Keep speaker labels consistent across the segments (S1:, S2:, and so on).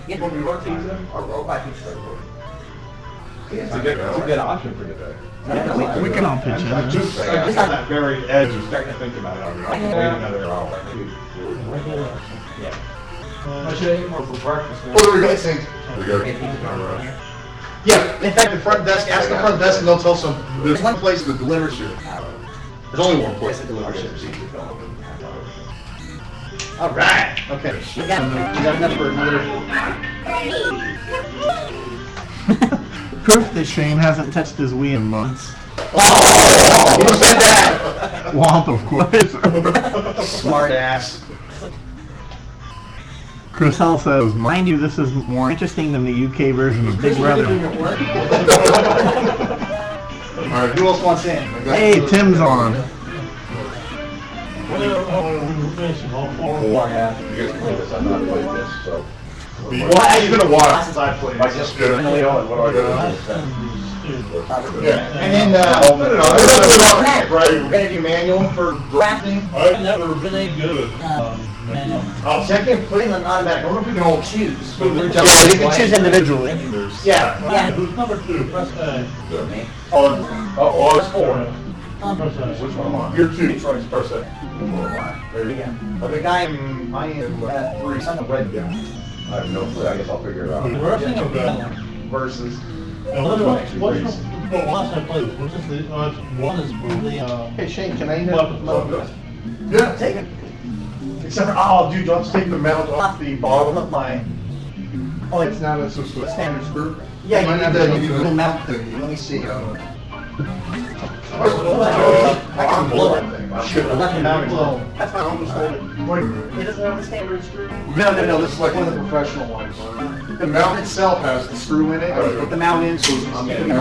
S1: Yeah, when we work pizza, or robot pizza.
S2: It's a good option for today.
S3: We can all pitch in.
S2: Just on that very edge of starting to think about it. I can wait another hour.
S1: Yeah.
S2: I should eat more for breakfast.
S4: What are we missing? Yeah, in fact, the front desk, ask the front desk and they'll tell some, there's one place that delivers you. There's only one place that delivers you. Alright, okay. We got enough for another.
S3: Proof that Shane hasn't touched his Wii in months.
S4: Oh! Who said that?
S3: Womp, of course.
S4: Smart ass.
S3: Chris Hall says, mind you, this is more interesting than the UK version of Big Brother.
S4: Alright, who else wants in?
S3: Hey, Tim's on.
S2: I've not played this, so.
S4: Well, it's been a while since I played.
S2: I just did it. What do I do?
S4: Yeah, and then, right, we're gonna do manual for drafting.
S5: I've never been any good at
S4: Oh, second, putting on automatic. I wonder if we can all choose.
S3: Yeah, you can choose individually.
S4: Yeah.
S5: Who's number 2? Press A.
S2: Oh, it's 4.
S5: Press A.
S2: Which one am I? You're 2. Sorry, press A.
S4: There you go. I think I am at 3. I'm the red guy.
S2: I have no clue. I guess I'll figure it out.
S5: Rushing or good?
S4: Versus.
S5: What's the last I played? What's this? One is the
S4: Hey Shane, can I eat
S5: weapon.
S4: Yeah, take it. Except for, oh dude, don't take the mount off the bottom of my. Oh, it's not a standard screw? Yeah, you need the little mount thing. Let me see.
S2: I can blow that thing. I should have.
S4: That's my own story. It doesn't have a standard screw? No, this is like one of the professional ones. The mount itself has the screw in it. I put the mount in, so I'm gonna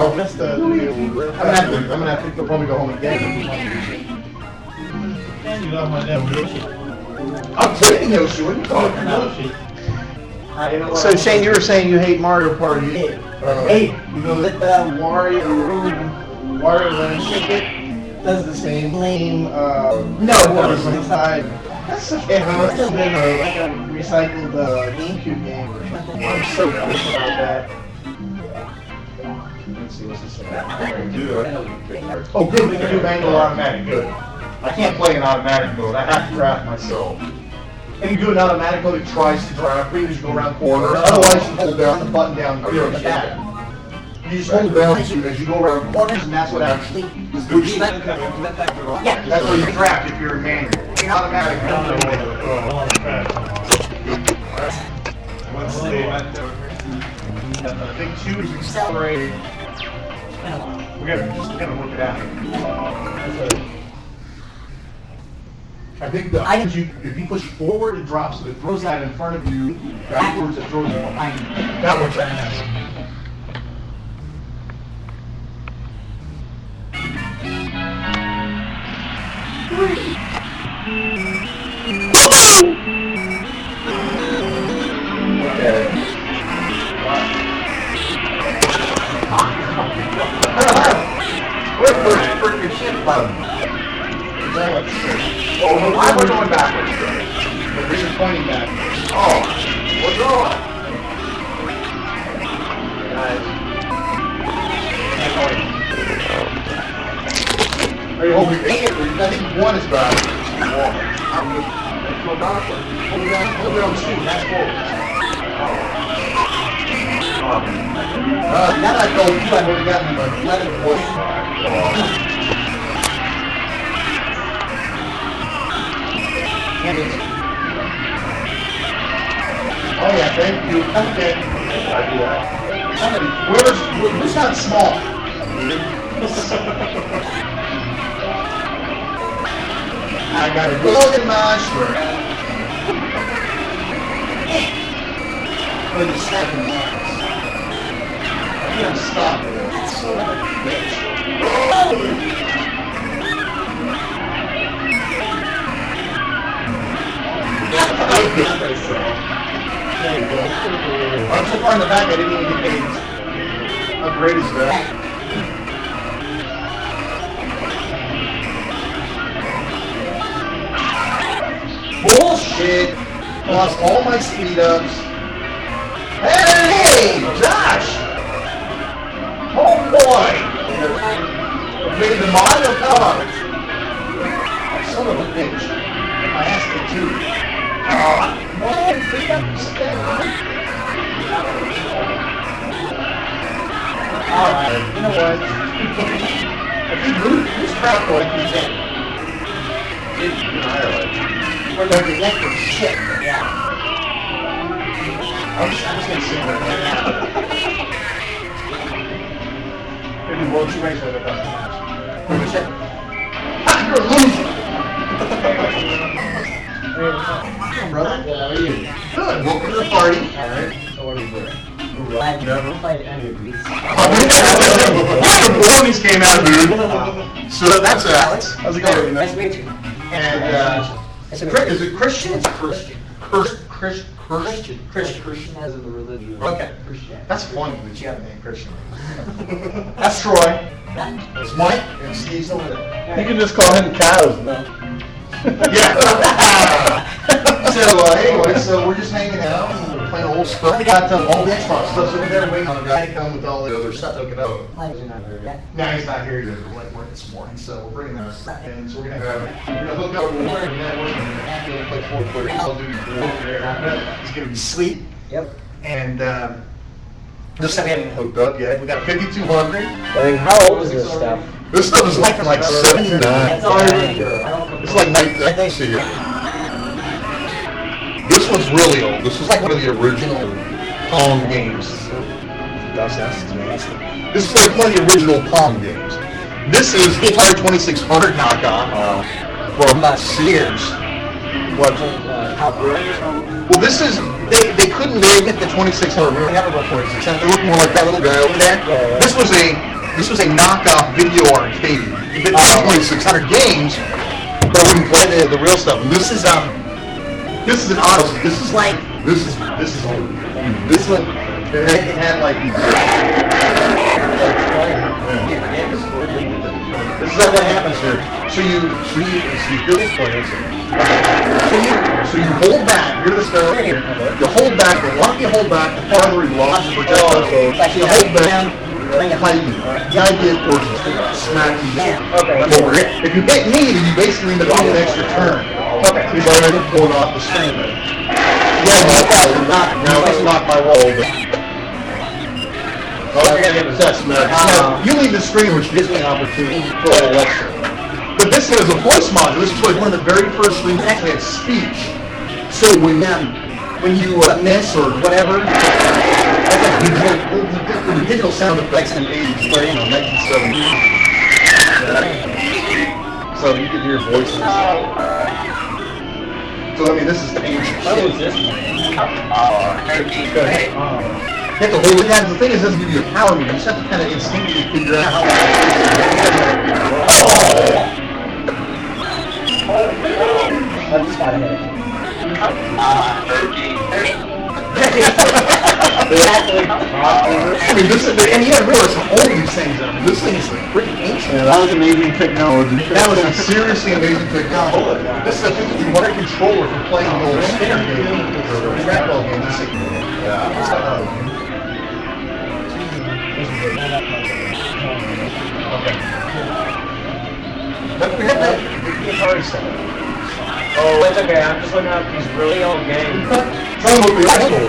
S4: have to probably go home and get it.
S5: And you got my damn Yoshi.
S4: I'm taking Yoshi, what are you talking about?
S5: Yoshi.
S3: So Shane, you were saying you hate Mario Party 8.
S4: Hey, you know that Wario Land ticket does the same lame, no, inside. That's okay, it must have been like a recycled GameCube game or something. I'm so pissed about that. Let's see, what's this about? Oh, good, we can do manual automatic, good. I can't play in automatic mode, I have to draft myself. And you do an automatic mode, it tries to draft, you just go around corners, otherwise you hold down the button down here on the back. You just hold it down as you go around corners, and that's what actually is good. Yeah, that's where you draft if you're in manual. In automatic,
S2: Let's see.
S4: I think 2 is accelerated. We gotta work it out. I think if you push forward, it drops it. It throws that in front of you. Backwards, it throws it behind you. That works out. Where's the freaking shit button? Oh, why we're going backwards? The reason pointing backwards. Oh, what's wrong? Are you holding 8? I think 1 is backwards. Let's go backwards. Hold it on 2, that's forward. Now that I told you, I've already gotten like 11 points. Oh yeah, thank you. Okay. I do that. Where's not small? I got a golden mushroom. For the 7 months. I can't stop it. It's so bitch. I'm so far in the back, I didn't even get paid. How great is that? Bullshit! Lost all my speed ups. Hey, Josh! Oh boy! Made the Mario Kart! Son of a bitch. I asked it too. Man, pick up the step. Alright, you know what? If you lose crap boy, he's in. In Ireland. We're going to get for shit. Yeah. I'm just gonna sit there right now. Maybe World Trade Race with a match. What was it? You're a loser! Hey, what's up? Brother? Yeah, how are you? Good, welcome to the party. Alright, so what are you doing? I've never played any of these. The Bronies came out, dude. So that's Alex. How's it going?
S1: Nice to meet you.
S4: And, is it Christian? It's Christian.
S1: Christian as in the religion.
S4: Okay.
S1: Christian.
S4: That's funny that you have a name Christian. That's Troy. It's Mike. And Steve's over there.
S3: You can just call him Cows, no?
S4: Yeah. So, anyway, so we're just hanging out and we're playing old stuff. We got all the Xbox stuff over there waiting on the guy to come with all the other stuff to hook it up. No, he's not here yet. We're like work this morning, so we're bringing that stuff in. So we're gonna hook up with one network and we're gonna play 4 Call of Duty 4. It's gonna be sweet.
S1: Yep.
S4: And this stuff we haven't hooked up yet. We got 5200.
S1: I mean, how old is this stuff?
S4: This stuff is like from like 79. It's like 19. This one's really old. This is like one of the original Pong games. This is like one of the original Pong games. This is the Atari 2600 knockoff from Sears. What? Well, this is, they couldn't really get the 2600. We don't have a 2600. They look more like that little guy over there. This was a knockoff video arcade. You get 2600 games, but I wouldn't play the real stuff. And this is an Odyssey. This is old. This one, it had like. This is like what happens here. So you hold back. You're this guy right here. You hold back. The longer you hold back, the farther you lost the projectile. So you hold back. The idea, of course, is to smack you down. Okay. If you hit me, then you basically end up getting an extra turn. Okay. So you've already pulled off the string. No, that's not my role. Now, you leave the screen, which gives me an opportunity for a lecture. But this one is a voice module. This was one of the very first things that actually had speech. So when you miss or whatever, the digital sound effects in the 80s, or 1970s. So you could hear voices. So I mean, this is the ancient shit.
S1: What was this?
S4: You have to hold it down. The thing is, it doesn't give you a power move. You just have to kind of instinctively figure out how
S1: I just got hit.
S4: I mean, this is, and you gotta realize how old these things are. I mean, this thing is like pretty ancient.
S3: Yeah, that was amazing technology.
S4: That was a seriously amazing technology. This is a 5200 controller for playing the old spinner game, or trackball game. Yeah. Okay. Don't forget that the Atari stuff.
S1: Oh, it's okay. I'm just looking up these really old games.
S4: Tell them what the actual.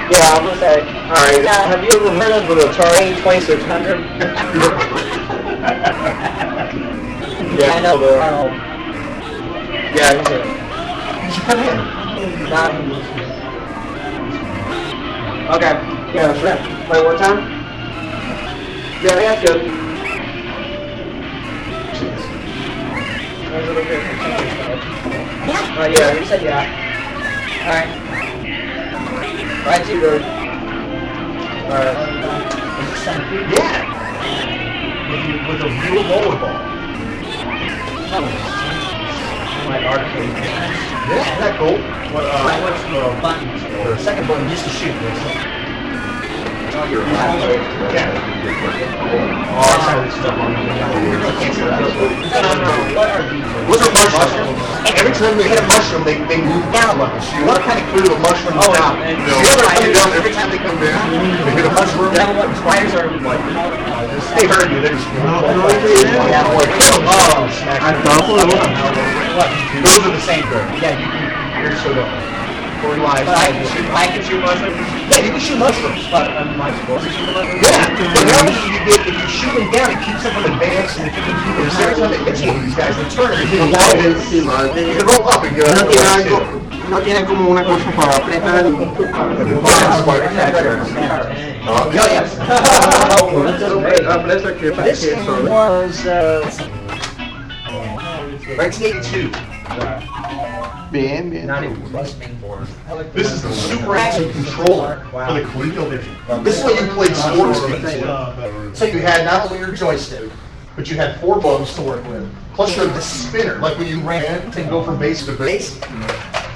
S1: Yeah, I'm gonna say. Alright, have you ever heard of the Atari 2600? Yeah, I know. Yeah, I know.
S4: You should come in.
S1: Okay. Yeah, sure. Wait, what time? Yeah, that's good. Yeah, you said yeah. Alright. Right, you go. Alright.
S4: Yeah. With a real rollerball.
S1: Like arcade.
S4: Yeah, isn't that cool? What's the buttons? The second button just to shoot. What's a mushroom? Every time they hit a mushroom, they move down a level. So you want to kind of clear the mushroom down. So the other time down, every time they come down, they hit a mushroom. Spiders are like, they hurt you. They just those are the same thing. Yeah, you're so dumb. I can shoot mushrooms? Yeah, you can shoot mushrooms. But am I supposed to shoot mushrooms? Yeah, but now if you shoot them down, it keeps them from advancing. And every time they hit you, these guys, they turn and you can roll up and go.
S1: No tiene como una cosa para apretar.
S4: This was 1982.
S1: Bien, bien.
S4: This is the super action controller for the ColecoVision. This is what you played sports with. So you had not only your joystick, but you had 4 buttons to work with. Plus you had the spinner, like when you ran and go from base to base.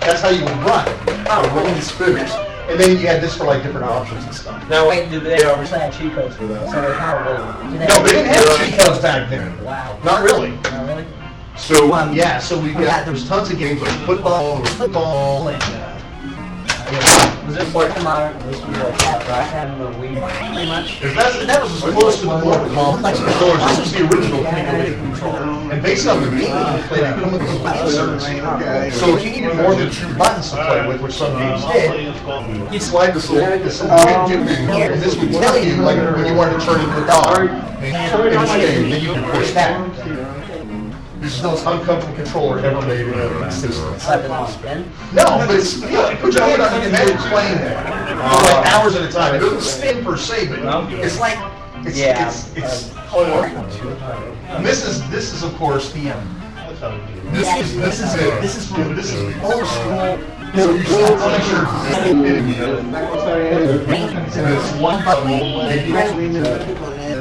S4: That's how you would run. Rolling the spinners. And then you had this for like different options and stuff.
S6: Now wait, did they obviously have cheat codes for those? So how really?
S4: No, they didn't have cheat codes back then.
S6: Wow.
S4: Not really.
S6: Not really?
S4: So yeah, so we got there was tons of games like football, and
S6: was this like this was like after I had the Wii, pretty much?
S4: that was as close to the board complex controllers. This was the original ColecoVision controller, and based on the game, you played it come with these buttons. So if you needed more than 2 buttons to play with, which some games did, you'd slide this little thing here, and this would tell you like when you wanted to turn into a dog. And then you could push that. This is the most uncomfortable controller ever made in existence. No, but it's, put your hand on it and imagine playing that for like hours at a time. It doesn't spin per se, but it's like, it's hard. And this is of course the, this is old school. So you see furniture, it's one button.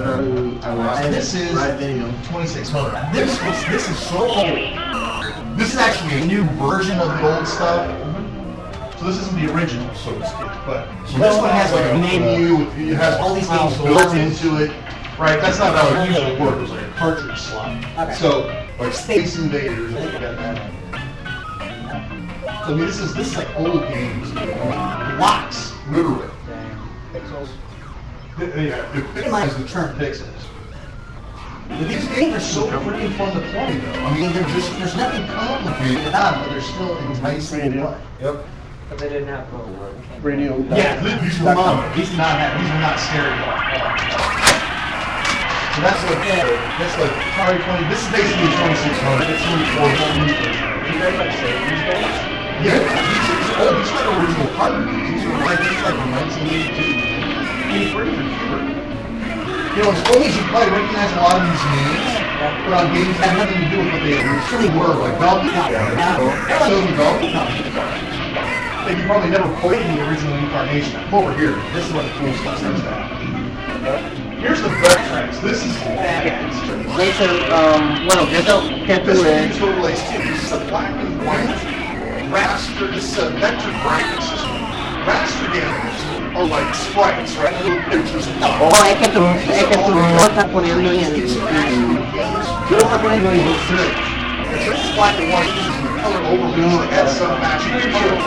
S4: And this is 2600. This is so old. This is actually a new version of the old stuff. So this isn't the original, so to speak. But so this one has like a menu. It has all these things built into it. Right? That's not how it usually works. It's like a cartridge slot. So like Space Invaders. So I mean, this is like old games. Blocks, literally. Minimize the term pixels. But these games are so freaking fun to play, though. I mean, there's nothing complicated about them, but they're still enticing to play. Yep.
S6: But they didn't have
S1: Radio.
S4: Yeah, these were not. These were not stereo. So that's like probably 20. This is basically 2600. It's only 4.
S6: You guys like save these games?
S4: Yeah, these are like original cartridges. These are like 1982. You know, as old as you probably recognize a lot of these names, but on games that had nothing to do with what they really were, like Donkey Kong, Donkey Kong. But you probably never played the original incarnation. Over here, this is what the cool stuff starts to happen. Here's the backtracks. This is badass.
S1: Bueno, eso que
S4: This
S1: tuve.
S4: is what relates to. This is a black and white raster. This is a vector graphics system. Raster games are like sprites, right? Little pictures.
S1: Es que tú no estás poniendo en el. Tú lo estás poniendo en el search.
S4: This is black and white. This is the color overlays that add some matching color.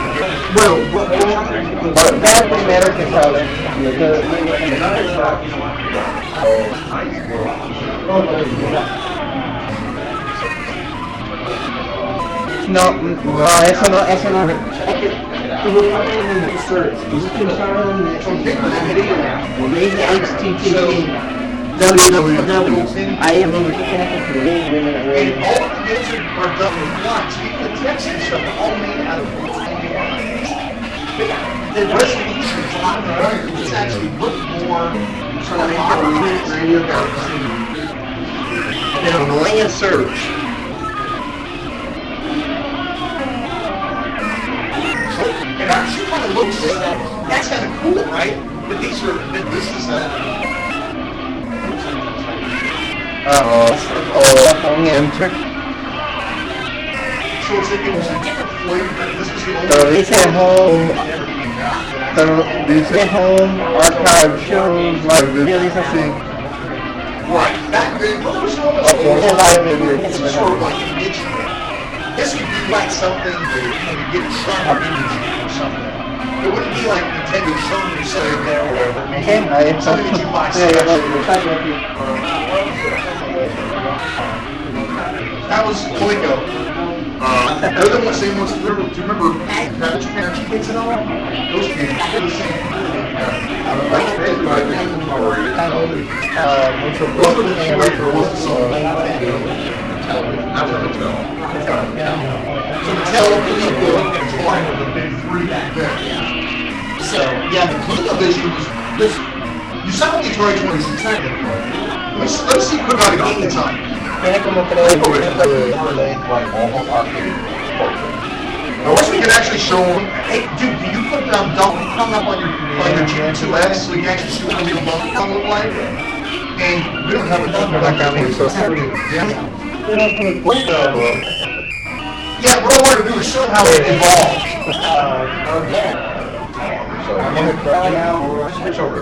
S1: Bueno, ve el primero que sale. No, eso no. Es que tú lo pones en el search. You can find maybe HTTP. I am over here.
S4: And all of the games are done with blocks. The text and stuff are all made out of one. The resolution is a lot higher. It's actually look more
S1: Radio and then a land search.
S4: It actually kind of looks, that's kind of cool, right? But this is
S1: On enter.
S4: So it was a different flavor. This was the only
S1: So this is a whole.
S4: that ever came out.
S3: These home archive shows, like really something.
S4: Right. Back then, what was all this? It's sort of like a niche. This would be like something that you get Trump or something. It wouldn't be like Nintendo showing you something there or whatever. Something that you buy special. That was Coleco. They're the same ones. Do you remember Cabbage Patch Kids and all? Those kids, they're the same. So Mattel Coleco and Toy were the big three back then. So yeah, the ColecoVision was this. You saw the Atari 2600. Let's see quick how to get the time.
S1: Tiene como creo que
S4: I wish we could actually show them. Hey, dude, do you put don't hung up on your G2S so you can actually shoot what the bump look like? And we don't have a dump like that one, so yeah, what I wanted to do is show how it evolved.
S2: Switch over.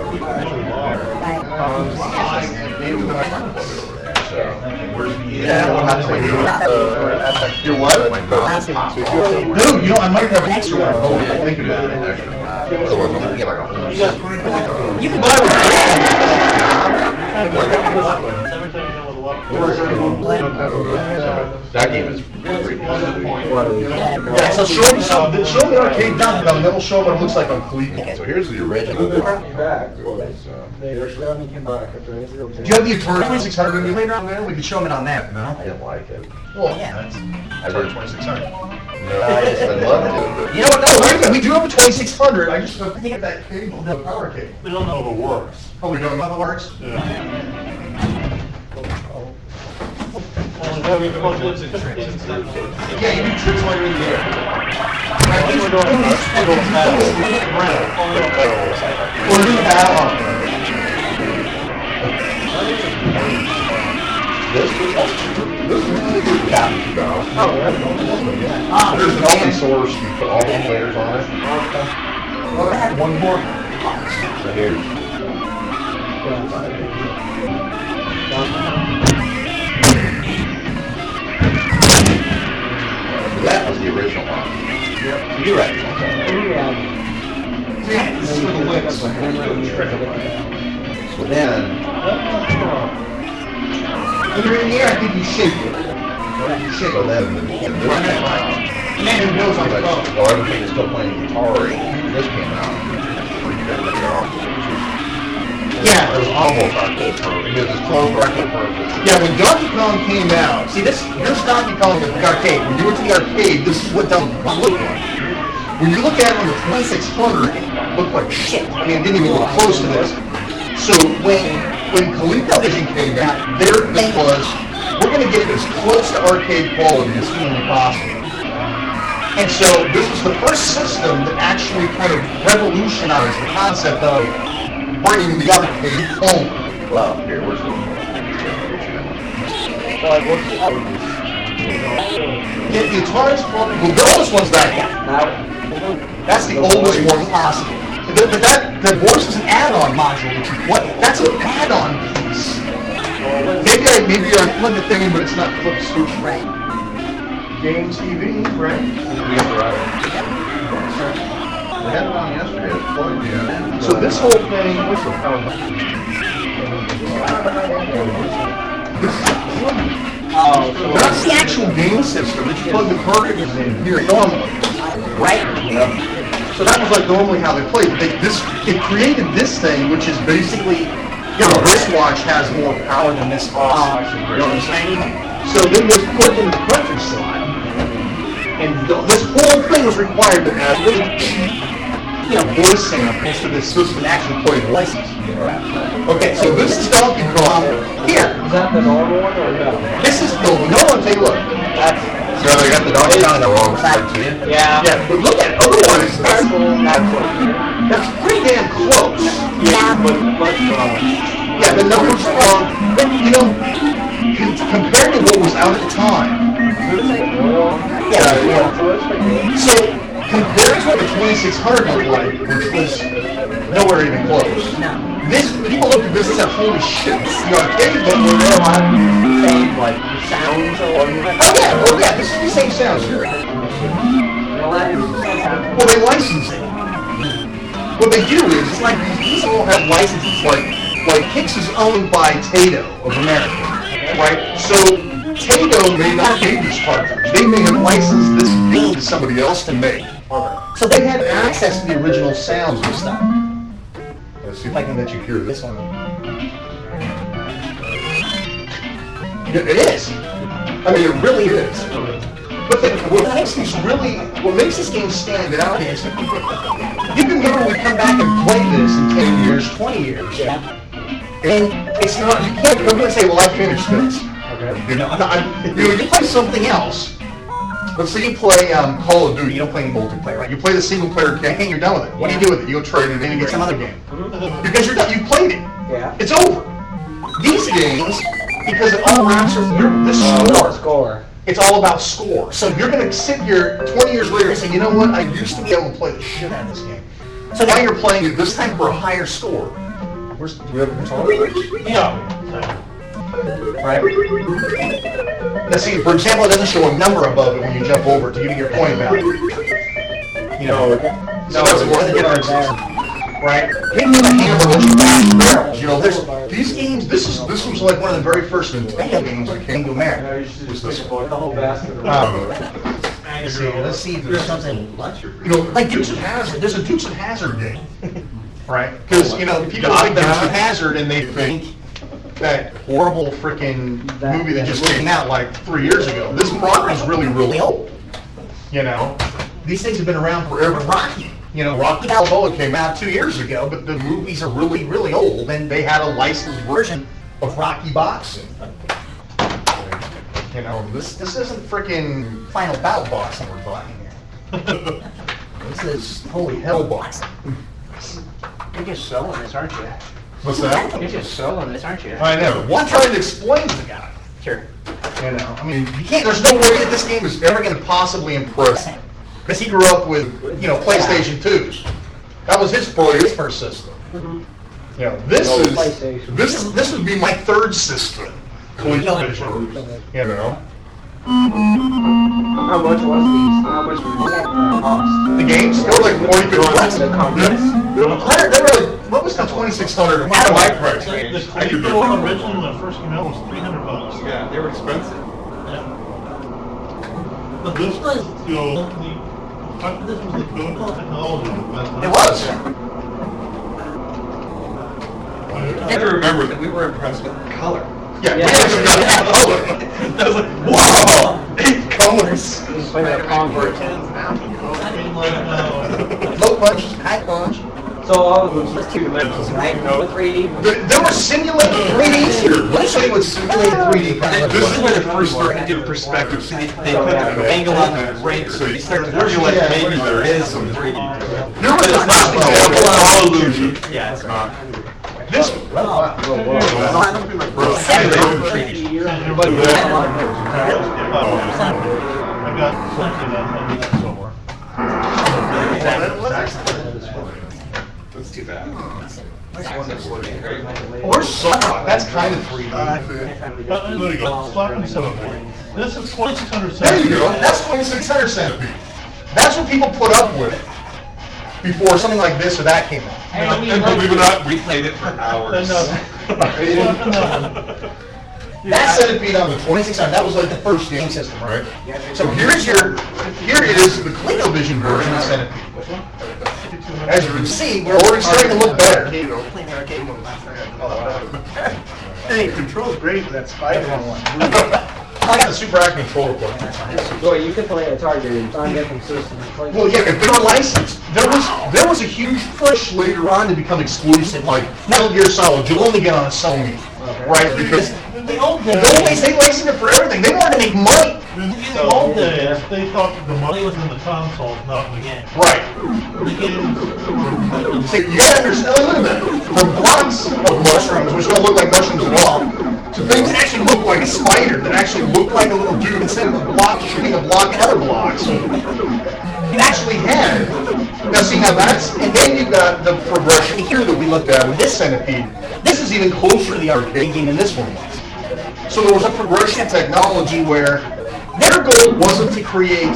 S4: You're what? Dude, you know, I might have an extra one. Oh, think about it. You can buy
S2: That game is pretty
S4: yeah, so show me the arcade down, and then we'll show what it looks like on Coleco.
S2: So here's the original.
S4: Do you have the Atari 2600 emulator on there? We could show them it on that, no?
S2: I didn't like it.
S4: Well, yeah, that's Atari 2600.
S2: No, I love it.
S4: You know what? No, wait a minute. We do have a 2600. I just think of that cable, the power cable.
S5: We don't know if it works.
S4: Oh, we don't know how it works?
S5: Yeah. Yeah,
S4: Yeah, you do tricks while you're in the air. Or do that on there.
S2: This is Captain Bow.
S4: Ah,
S2: There's an open source, you put all the emulators on it.
S4: well, I had one more.
S2: So here's. That was the original one. Yep. You're right.
S4: Yeah, this is for the lips.
S2: So then,
S4: When you're in the air, I think you shake it. You shake
S2: so
S4: it.
S2: then, this came out.
S4: And then it knows on the phone.
S2: Well, everybody is still playing Atari. This came out.
S4: Yeah.
S2: It was almost arcade perfect. It was close to arcade perfect.
S4: Yeah, when Donkey Kong came out, see this Donkey Kong is the arcade. When you went to the arcade, this is what Donkey Kong looked like. When you look at it on the 2600, it looked like shit. I mean, it didn't even look close to this. So when ColecoVision came out, their thing was, we're going to get it as close to arcade quality as humanly possible. And so this was the first system that actually kind of revolutionized the concept of bringing the arcade home.
S2: Well, here, where's the
S4: Yeah, the Atari's well, the oldest one's back here. That's the oldest one possible. But that voice is an add-on module that you play. That's an add-on piece. Maybe I plugged the thing in, but it's not flipped switch. Right. Games TV, right?
S2: We have to write it. We had it on yesterday, it's plugged in.
S4: So this whole thing, what's the power button? That's the actual game system that you plug the cartridges in here normally. Right? So that was like normally how they played. It created this thing, which is basically, you know, this watch has more power than this watch. You know what I'm saying? So then this put in the cartridge slot. And this whole thing was required to have really cheap, you know, voice samples so this system actually play the license. Okay, so this is Donkey Kong. Here.
S6: Is that the normal one or no?
S4: This is the no one. Take a look.
S2: So they got the Donkey Kong on the wrong side too.
S6: Yeah.
S4: Yeah, but look at otherwise. That's pretty damn close.
S6: Yeah, but
S4: Yeah, the numbers are, you know, compared to what was out at the time. Yeah. So compared to what the 2600 looked like, which was nowhere even close.
S6: No.
S4: This, people look at this and say, holy shit, this is the arcade, but
S6: Were there a lot of same, like, sounds or...
S4: oh yeah, this is the same sounds here. Well, they license it. What they do is, it's like these all have licenses, like Hicks is owned by Tato of America, right? So Tato may not make this cartridge. They may have licensed this game to somebody else to make. So they had access to the original sounds and stuff. Let's see if I can let you hear this one. It is. I mean, it really is. But what makes this game stand out is, you can literally come back and play this in 10 years, 20 years.
S6: Yeah.
S4: And it's not, you can't come in and say, well, I finished this.
S6: Okay.
S4: You know, you play something else. Let's say you play Call of Duty, you don't play any multiplayer, right? You play the single player game, you're done with it. What do you do with it? You go trade it in and get some other game. Because you're done, you played it.
S6: Yeah.
S4: It's over. These games, because it all wraps around this score. It's all about score. So you're going to sit here 20 years later and say, you know what, I used to be able to play the shit out of this game. So now you're playing it this time for a higher score. Do we have a controller?
S5: Yeah.
S4: Right? Now see, for example, it doesn't show a number above it when you jump over to give you your point value. You know, so that's one of the differences. Right? Hitting with a hammer lets you bash barrels. You know, these games, this was like one of the very first Nintendo games that came to America. Was this one? Let's see if there's something, you know, like Dukes of Hazzard. There's a Dukes of Hazzard game. Right? Because, you know, people like Dukes of Hazzard and they think that horrible freaking movie that just came out like 3 years ago. This product is really, really old. You know? These things have been around forever. Rocky. You know, Rocky Balboa came out 2 years ago, but the movies are really, really old, and they had a licensed version of Rocky boxing. You know, this isn't freaking Final Bout boxing we're talking here. This is holy hell boxing.
S1: You're just selling this, aren't you?
S4: What's that?
S1: You're just selling this, aren't you?
S4: I know. One trying to explain to the guy.
S1: Sure.
S4: You know, I mean, you can't. There's no way that this game is ever going to possibly impress him. Because he grew up with, you know, PlayStation 2s. That was his first system. You know, this would be my third system. You know.
S1: How much was these? How much was these cost?
S4: The games, they were like 40 bucks. They were like, what was the 2600? Not my price.
S5: The Coleco original when it first came out was $300.
S2: Yeah, they were expensive.
S5: Yeah. But this was, you know, this was the Coleco technology.
S4: It was.
S2: I have to remember that we were impressed with the color.
S4: Yeah, we actually got that color. I was like, whoa! 8 colors.
S1: Play that Convert.
S5: I mean, like,
S4: Low punch, high punch.
S6: So all of them just 2 dimensions, right? No 3D.
S4: There were simulated 3Ds here. Let me show you what simulated 3D
S2: This is where they first started to do perspective. So they put the angle on the ring, so you start to feel like maybe there is some 3D.
S4: Here was an example of all illusion.
S2: Yeah, it's not.
S4: This
S5: I got something on that somewhere.
S2: That's too bad.
S4: or Slap. That's kind of 3D.
S5: There you go. Slap and centipede. This is 2600
S4: There you
S5: centipede.
S4: go. That's 2600 centipede. That's what people put up with before something like this or that came out.
S2: And believe it or not, we played it for hours.
S4: That centipede on the 2600, that was like the first game system, right? So here it is, the ColecoVision version of Centipede. As you can see, we're already starting to look better.
S3: Hey, control's great with that spider one.
S4: I got the Super Acme controller plug.
S6: Boy, you could play a Target on different systems.
S4: Well, yeah, if they were licensed, there was a huge push later on to become exclusive, like Metal Gear Solid, you'll only get on a Sony, right? Because they licensed it for everything. They wanted to make money.
S5: In the old days, they thought that the money was in the console, not in the game.
S4: Right.
S5: The games,
S4: See, you gotta understand, look at that. From blocks of mushrooms, which don't look like mushrooms at all, to things that actually look like a spider, that actually look like a little dude instead of a block shooting a block at other blocks. You actually had, now that's, and then you got the progression here that we looked at with this Centipede. This is even closer to the arcade game than this one was. So there was a progression of technology where their goal wasn't to create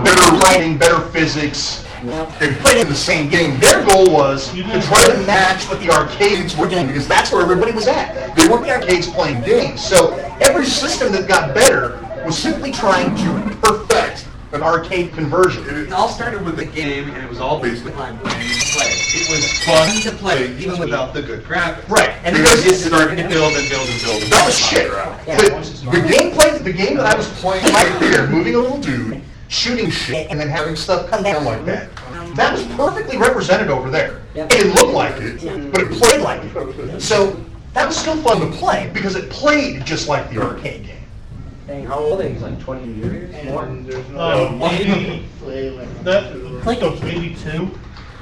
S4: better lighting, better physics, and put it in the same game. Their goal was to try to match what the arcades were doing, because that's where everybody was at. They weren't the arcades playing games. So every system that got better was simply trying to perfect an arcade conversion.
S2: It all started with the game, and it was all based upon playing to play. It was fun to play, even without the good graphics.
S4: Right.
S2: And because you started to build and build and build.
S4: That was shit. The game that I was playing right there, moving a little dude, shooting shit, and then having stuff come down like that, that was perfectly represented over there. It didn't look like it, but it played like it. So that was still fun to play, because it played just like the arcade game.
S6: How old are you? Like 20 years? More?
S5: 80, that, like 82.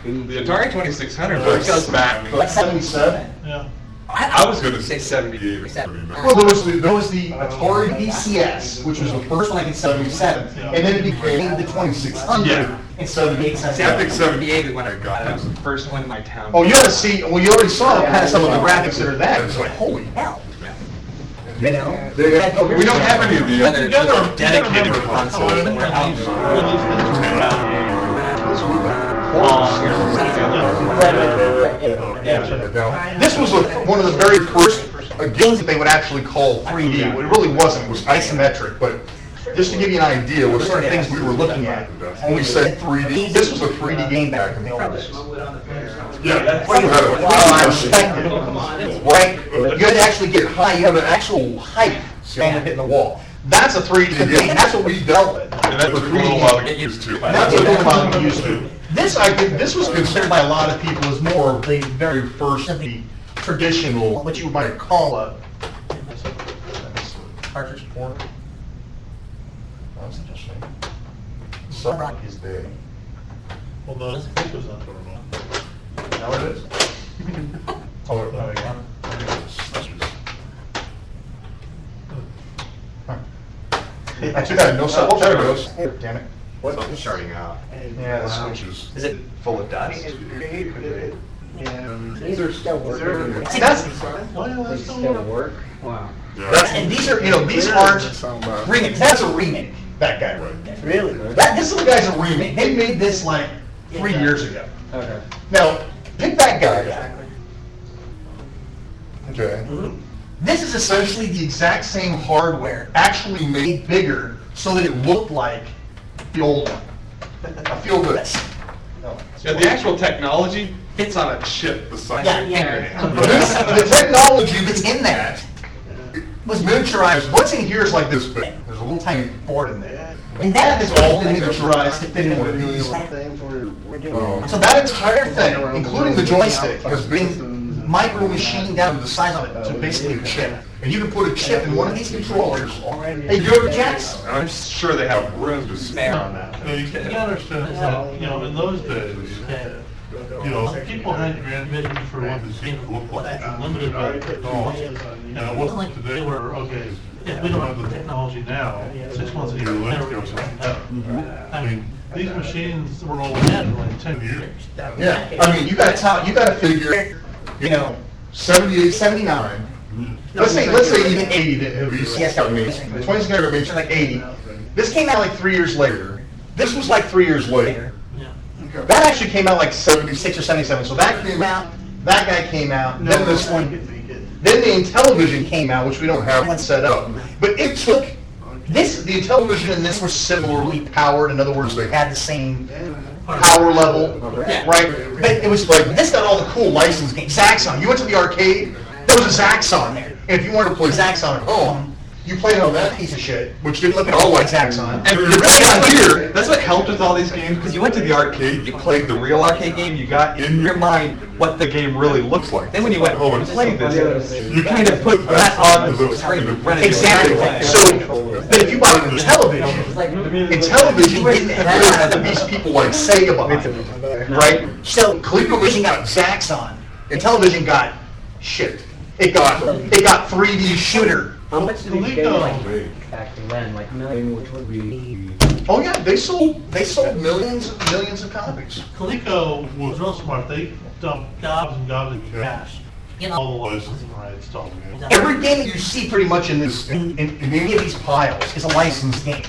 S2: The Atari 2600 goes back.
S4: Like 77?
S5: Yeah.
S2: I was going to say 78 or 79.
S4: Well, there was the Atari VCS, which was the first one in 77, and then it became the 2600 in 78.
S2: See, I think 78 is when I got it. That was the first one in my town.
S4: Oh, you gotta see, well, you already saw kind of some of the graphics that are that. It's like, holy hell. You know?
S2: We don't have any of the other dedicated consoles that were out
S4: This was one of the very first games that they would actually call 3D. It really wasn't. It was isometric, but just to give you an idea what sort of things we were looking at when we said 3D, this was a 3D game back in the old days.
S2: Yeah.
S4: Perspective, right? You had to actually get high. You have an actual height standing hitting the wall. That's a 3D game. That's what we dealt with.
S2: And that was a little while to get used to.
S4: That's what we're about to get used to. This was considered by a lot of people as more of the very first, the traditional, what you might call a cartridge port. That's interesting. Sunrock is big.
S5: Well, no, I think it was on Toronto.
S4: Now it is. Oh, there we go. That's too bad. No stuff. Oh, there it goes. Damn it.
S2: Something's starting out.
S4: Yeah, the switches.
S2: Is it full of dust?
S6: These are still working.
S4: See, that's,
S6: They still work? Wow.
S4: and these are, these aren't remakes. That's a remake, that guy wrote.
S6: Really?
S4: This little guy's a remake. They made this like 3 years ago.
S6: Okay.
S4: Now, pick that guy up. Okay. This is essentially the exact same hardware, actually made bigger so that it looked like the old one. I feel this.
S2: Yeah, the actual technology fits on a chip the size of your fingernail.
S4: The technology that's in that was miniaturized. What's in here is like this big. There's a little tiny board in there. And that is all miniaturized to fit in one of these. So that entire thing, including the joystick, has been micro-machined down to the size of it to basically a chip. And you can put a chip in one of these controllers. Hey, you ever checks?
S2: I'm sure they have room to spare on that.
S5: You can understand that, in those days, people had grand visions for what the scene would look like, limited by technology. And it wasn't like today where, okay, if we don't have the technology now, 6 months a year later, it's something better. I mean, these machines were all we had for like 10 years.
S4: Yeah, I mean, you gotta figure, 78, 79. Let's say even 80 that VCS got made. The 20s got made like 80. This came out like 3 years later. This was like 3 years later. That actually came out like 76 or 77. So that came out, that guy came out, then this one, then the Intellivision came out, which we don't have one set up. But it took, the Intellivision and this were similarly powered. In other words, they had the same power level, right? But it was like, this got all the cool license games. Zaxxon. You went to the arcade, there was a Zaxxon there. And if you wanted to play Zaxxon at home, you played on that piece of shit, which didn't look at all like Zaxxon.
S2: And you're really here. That's what helped with all these games, because you went to the arcade, you played the real arcade game, you got in your mind what the game really looks like. Then when you went home and played this, you kind of put that on the screen.
S4: Exactly. So, but if you bought it in television didn't have these people like Sega behind it, right? So ColecoVision got Zaxxon, and television got shit. It got 3D shooter
S6: How much did these games
S5: Coleco.
S6: like back then? Like million, which would be.
S4: Oh yeah, they sold millions of copies.
S5: Coleco was real smart. They dumped gobs and gobs of cash. All the licensing rights to all the games.
S4: Every game that you see pretty much in any of these piles is a licensed game.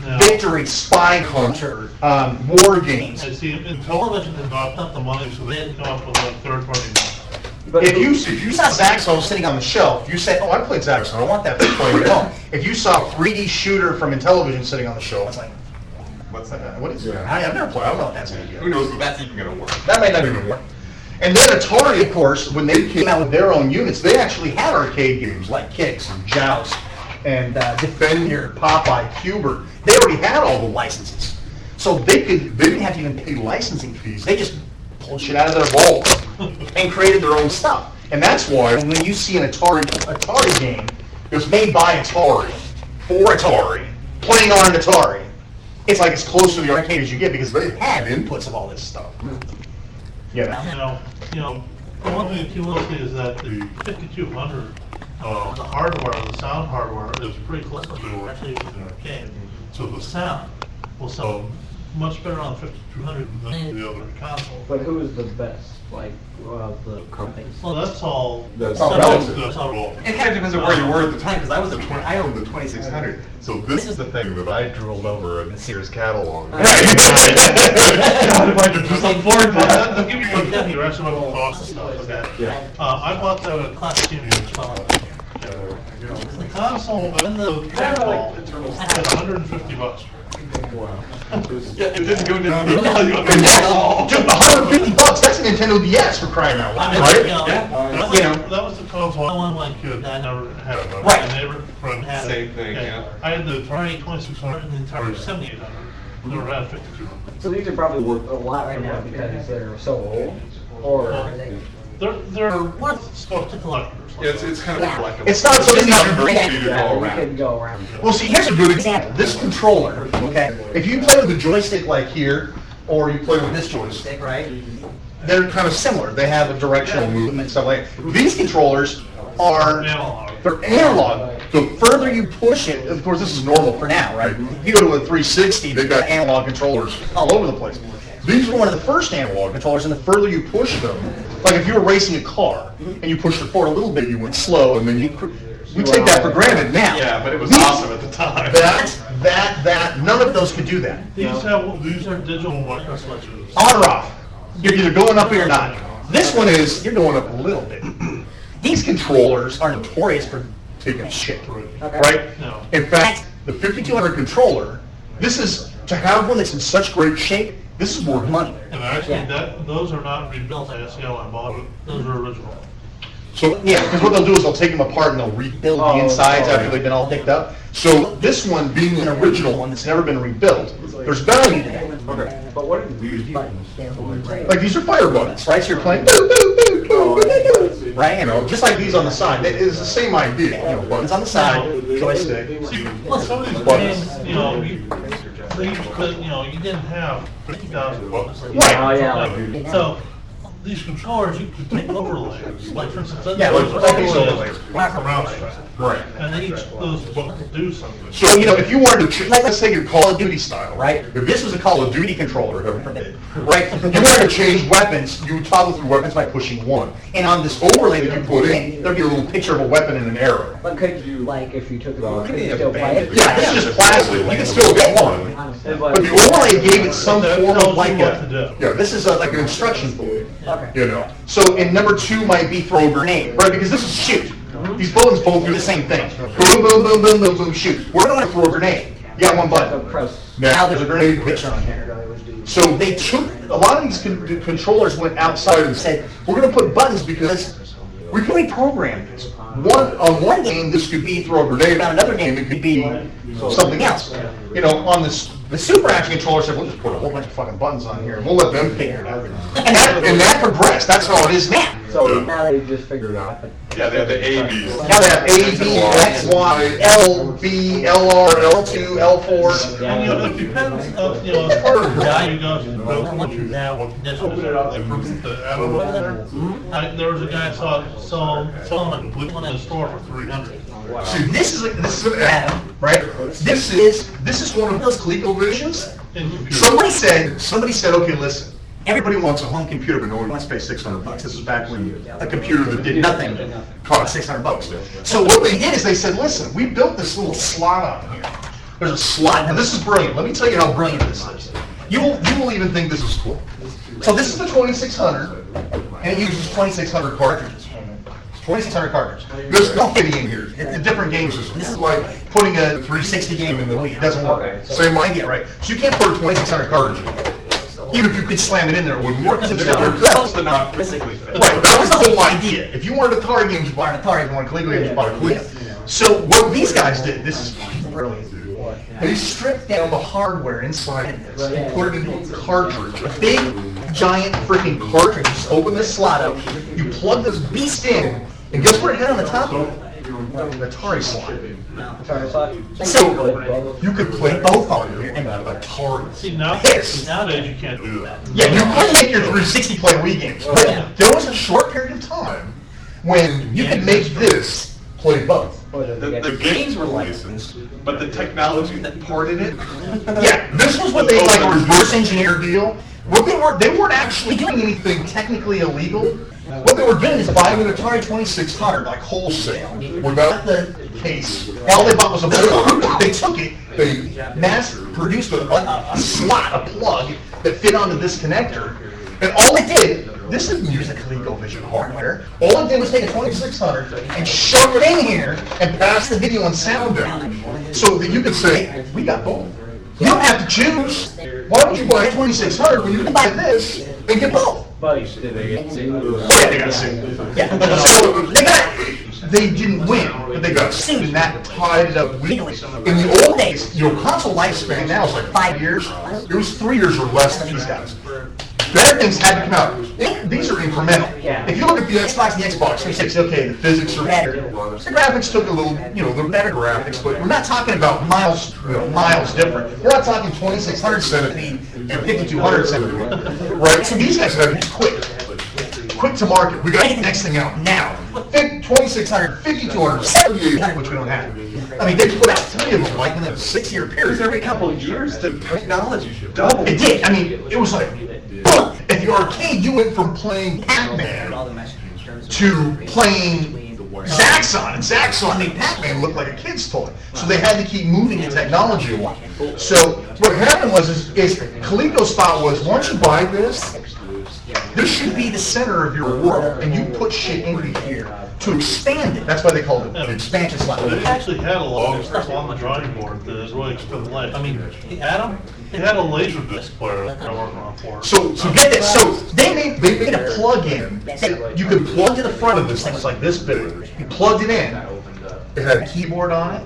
S5: Yeah.
S4: Victory, Spy Hunter, War Games.
S5: I see, in television, they got up the money, so they didn't come up with a third party.
S4: If you saw Zaxxon sitting on the shelf, you said, "Oh, I played Zaxxon. I want that for playing at home." If you saw 3D Shooter from Intellivision sitting on the shelf, it's like,
S2: What's that?
S4: what is that? I've never played. I don't know what that's going to
S2: Who
S4: be.
S2: knows if that's even gonna work?
S4: That might not even work. And then Atari, of course, when they came out with their own units, they actually had arcade games like Kicks and Joust and Defender, Popeye, Cubert. They already had all the licenses. So they didn't have to even pay licensing fees. They just pulled shit out of their vault and created their own stuff. And that's why when you see an Atari game, it was made by Atari, for Atari, playing on an Atari. It's like as close to the arcade as you get because they had inputs of all this stuff. You know.
S5: You know, the one thing you will see is that the 5200, the hardware, the sound hardware is pretty close to actually the arcade. So the sound will sound much better on the 5200 than the other console.
S6: But who is the best? Like, the companies?
S5: Well, that's all.
S4: That's all relative.
S5: That's all relative.
S2: It kind of depends on where you were at the time, because I owned the 2600. So this is the thing that I drooled over in the Sears catalog. God, if I could just afford that.
S5: They'll give you a definite direction of what cost and stuff, okay?
S2: Yeah.
S5: I bought the Classic Junior as well. The console and the paintball at $150.
S2: Yeah, it didn't go down.
S4: Dude, $150, that's a Nintendo DS for crying out loud, right?
S5: Yeah.
S4: You know.
S5: That was the console I wanted my kid. I never had it.
S4: Right.
S5: My neighbor friend had it.
S2: Same thing, yeah.
S5: I had the Atari 2600 and the Atari 7800. Never had 5200.
S6: So these are probably worth a lot right now because they're so old, or are they?
S5: They're worth stuff to collectors.
S2: Yeah, it's kind of a collectible.
S4: It's not something you can bring.
S2: You
S6: Yeah,
S2: go
S6: we
S2: around.
S6: could go around.
S4: Well, see, here's a good example. This controller, okay? If you play with the joystick like here, or you play with this joystick, right? They're kind of similar. They have a directional movement and stuff like that. These controllers are, they're analog. The further you push it, of course, this is normal for now, right? If you go to a 360, they've got analog controllers all over the place. These were one of the first analog controllers, and the further you push them, like if you were racing a car, and you pushed it forward a little bit, you went slow, and then we take that for granted now.
S2: Yeah, but it was awesome at the time.
S4: None of those could do that.
S5: These are digital micro switches.
S4: On or off. You're either going up or you're not. This one is, you're going up a little bit. These controllers are notorious for taking shit, right?
S5: No.
S4: In fact, the 5200 controller, this is, to have one that's in such great shape, this is worth money.
S5: And actually, those are not rebuilt. I see how I bought it. Those are original.
S4: So, yeah, because what they'll do is they'll take them apart and they'll rebuild the insides after they've been all picked up. So this one, being an original one that's never been rebuilt, there's value to that.
S2: Okay.
S6: But what are these buttons?
S4: Like these are fire buttons, right? So you're playing, boo, boo, boo, boo, boo, boo, right? You know, just like these on the side. It is the same idea. You know, buttons on the side, joystick.
S5: See, some of these
S4: Buttons.
S5: games, you didn't have 50,000 buttons.
S4: Right.
S6: Oh, yeah.
S5: So these controllers, you could take overlays. Like for instance,
S4: Yeah, like these overlays.
S5: Wrap around it.
S4: Right.
S5: And each of those buttons do something.
S4: So, you know, if you wanted to, like, let's say your Call of Duty style, right? If this was a Call of Duty controller, heaven forbid, right? You wanted to change weapons, you would toggle through weapons by pushing one. And on this overlay that you put in, there'd be a little picture of a weapon and an arrow.
S6: But could you, like, if you took it off, could
S2: Maybe
S6: you
S2: a
S6: still play it?
S4: Yeah, this is just plastic. You can still get one. But the overlay gave it some form of like a, yeah, this is like an instruction book,
S6: Okay.
S4: you know? So, and number two might be throw a grenade, right? Because this is shoot. These bullets both do the same thing. Boom, boom, boom, boom, boom, boom, shoot. We're going to throw a grenade. You got one button. Now there's a grenade picture on here. So they took, a lot of these controllers went outside and said, we're going to put buttons because we can reprogram this. On one game, this could be throw a grenade. On another game, it could be something else. You know, on the Super Action controller said, we'll just put a whole bunch of fucking buttons on here and we'll let them figure it out. And that progressed. That's how it is now.
S6: So now they just figured it out.
S2: Yeah, they have the ABs.
S4: Now they have A, B, X, Y, L, B, LR, L2, L4.
S5: And it depends, as far as value goes, what you have, what conditions, like for the animal there. There was a guy I saw selling a complete one in the store for $300.
S4: See, this is an Adam, right? This is one of those ColecoVisions. Somebody said, okay, listen. Everybody wants a home computer, but no one wants to pay $600. This was back when a computer that did nothing cost $600. So what they did is they said, listen, we built this little slot on here. There's a slot. Now this is brilliant. Let me tell you how brilliant this is. You will even think this is cool. So this is the 2600, and it uses 2600 cartridges. 2600 cartridges. There's no fitting in here. It's a different game system. This is like putting a 360 game in the Wii. It doesn't work. Same idea, right? So you can't put a 2600 cartridge in. Even if you could slam it in there, it wouldn't work. Right, that was the whole idea. If you wanted Atari games, you buy an Atari. If you wanted Coleco games, you buy a Coleco. So what these guys did, this is brilliant. They stripped down the hardware inside this and put it into a cartridge. A big, giant freaking cartridge. Just open this slot up, you plug this beast in, and guess what it had on the top of it? An Atari slot. So you could play both on here and Atari.
S5: See, nowadays you can't do that.
S4: Yeah, you could make your 360 play Wii games, but there was a short period of time when you could make this play both.
S2: The games were licensed, but the technology that ported it.
S4: Yeah, this was what they like a reverse engineer deal. What they weren't actually doing anything technically illegal. What they were doing is buying an Atari 2600 like wholesale without the case. All they bought was a board. They took it, they mass produced a slot, a plug that fit onto this connector, and all it did. This is music ColecoVision hardware. All it did was take a 2600 and shove it in here and pass the video and sound down. So that you could say, we got both. You don't have to choose. Why would you buy a 2600 when you can buy this and get both? Oh yeah, they got sued. Yeah. So they didn't win, but they got sued, and that tied it up legally. In the old days, your console lifespan now is like 5 years. It was 3 years or less than these guys. Better things had to come out. These are incremental. If you look at the Xbox 360, okay, the physics are better. The graphics took a little, they're better graphics, but we're not talking about miles different. We're not talking 2600 centipede and 5200 centipede, right? So these guys have to be quick to market. We got to get the next thing out now. 2600, 5200, 7800, which we don't have. I mean, they put out 3 of them like in a 6-year period.
S2: Every couple of years, the technology doubled.
S4: It did. I mean, it was like, at the arcade, you went from playing Pac-Man to playing Zaxxon, and Zaxxon made Pac-Man look like a kid's toy. So they had to keep moving the technology along. So what happened was, is Coleco's thought was, once you buy this should be the center of your world, and you put shit into here to expand it. That's why they called it the expansion slot.
S5: They actually had a lot of stuff on the drawing board that is really extended life. I mean, Adam, he had a laser disc player that I worked on for.
S4: So get this. So they made a plug-in that you could plug to the front of this thing. It's like this big. You plugged it in. It had a keyboard on it.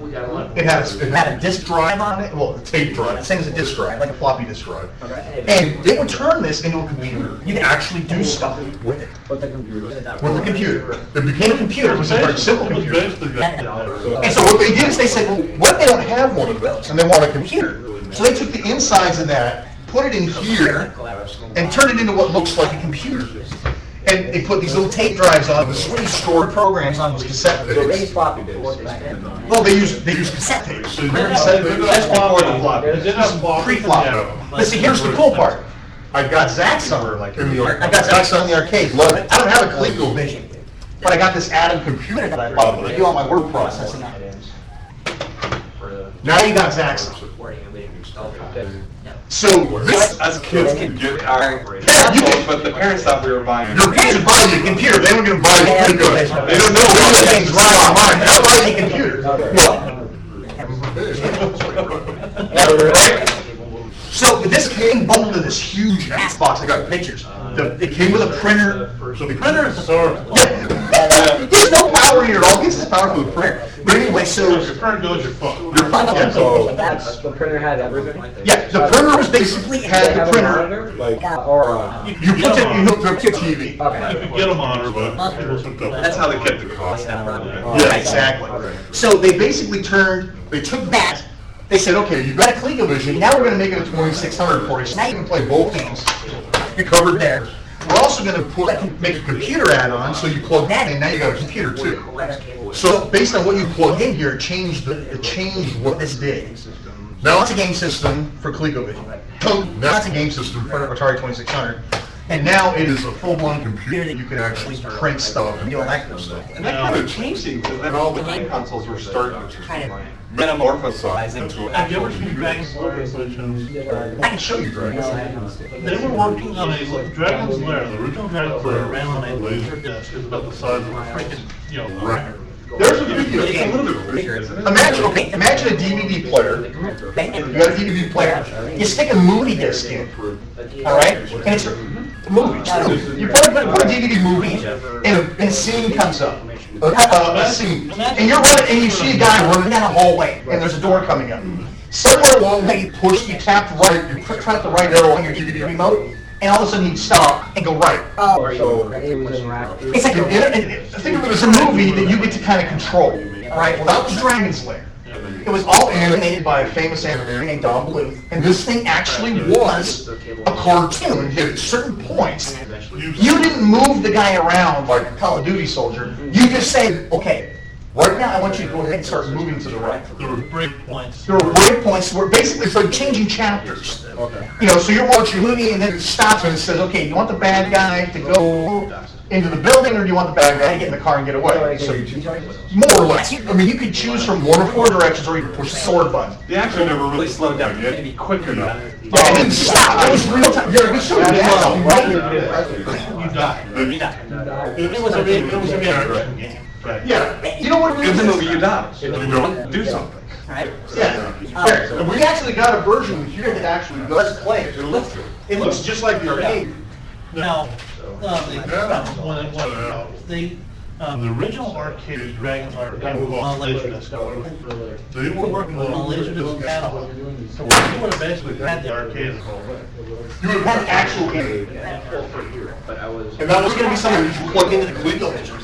S4: It had a disk drive on it. Well, a tape drive. Same as a disk drive, like a floppy disk drive. And they would turn this into a computer. You could actually do stuff with it. With the computer. It became a computer. It was a very simple computer. And so what they did is they said, well, what if they don't have one of those and they want a computer? So they took the insides of that, put it in here, and turned it into what looks like a computer. And they put these little tape drives on with stored programs on those cassette tapes. Well, they use cassette tapes. That's before the floppy. Pre-floppy. But see, here's the cool part. I got Zaxxon in the arcade. Love it. I don't have a ColecoVision, but I got this Adam computer that I love. I do all my word processing on it. Now you got Zaxxon. So this,
S2: Us kids can get our consoles, but the parents thought we were buying.
S4: Your parents are buying a computer. They don't get to buy a computer. They don't know what things right online. They're buying a computer. So this came bundled in this huge ass box. I got pictures. It came with a printer. So the printer is there's no power here at all. It gets this power from the printer. But anyway, so
S5: your printer goes your phone.
S4: Yeah, so
S6: The printer had everything?
S4: yeah, the printer was basically had the printer. You put it, you hooked up to TV.
S5: You could get a monitor, but people hooked up.
S2: That's how they kept the cost down.
S4: Yeah, exactly. So they basically they took that, they said, okay, you've got a ColecoVision, now we're going to make it a 2600 for you. So now you can play both games. You're covered there. We're also going to make a computer add-on, so you plug that in, now you got a computer too. So based on what you plug in here, it changed what this did. Now it's a game system for ColecoVision. Now it's a game system for Atari 2600. And now it is a full-blown computer that you can actually print stuff and do all that kind of stuff.
S2: And that kind of changed things, because then all the game consoles were starting to metamorphosize into
S5: Have you
S2: actual
S5: ever seen
S2: computers.
S5: Dragon's Lair versions?
S4: I can show you, Dragons.
S5: They were working on a Dragon's Lair. The original Dragon's Lair ran on a laser disc. It's about the size of a freaking, record.
S4: There's a video. It's a little bit bigger, isn't it? Imagine a DVD player. You got a DVD player. You stick a movie disc in, all right? And it's a movie. You put a DVD movie, and a scene comes up. A scene, and you're running, and you see a guy running down a hallway, and there's a door coming up. Somewhere along the way, you tap right, you tap the right arrow on your DVD remote, and all of a sudden you stop and go right.
S6: So it was interactive.
S4: It's like think of it as a movie that you get to kind of control, right? Well, that was Dragon's Lair. It was all animated by a famous animator named Don Bluth, and this thing actually was a cartoon. At certain points, you didn't move the guy around like a Call of Duty soldier. You just say, okay, right now I want you to go ahead and start moving to the right.
S5: There were breakpoints.
S4: There were breakpoints where basically it's like changing chapters. Okay. So you're watching a movie and then it stops and it says, okay, you want the bad guy to go into the building, or do you want the bad guy to get in the car and get away? So more or less. I mean, you could choose from one or four directions, or you could push the sword button.
S2: The action never really slowed down. You had to be quick enough.
S4: Yeah, it didn't stop. It was real time. Yeah, we showed you that, right?
S5: You died. It was a reaction game. Right.
S4: Yeah. You know what it
S2: In
S4: is?
S2: the movie, you die. You don't do something.
S4: Yeah. And we actually got a version here that actually does play it. It looks just like the arcade.
S5: Now, the original arcade Dragon's Lair was on Laserdisc. They were working on a Laserdisc catalog. So we would have basically had the arcade.
S4: You would have had the actual game. And that was going to be something you plug into the ColecoVision.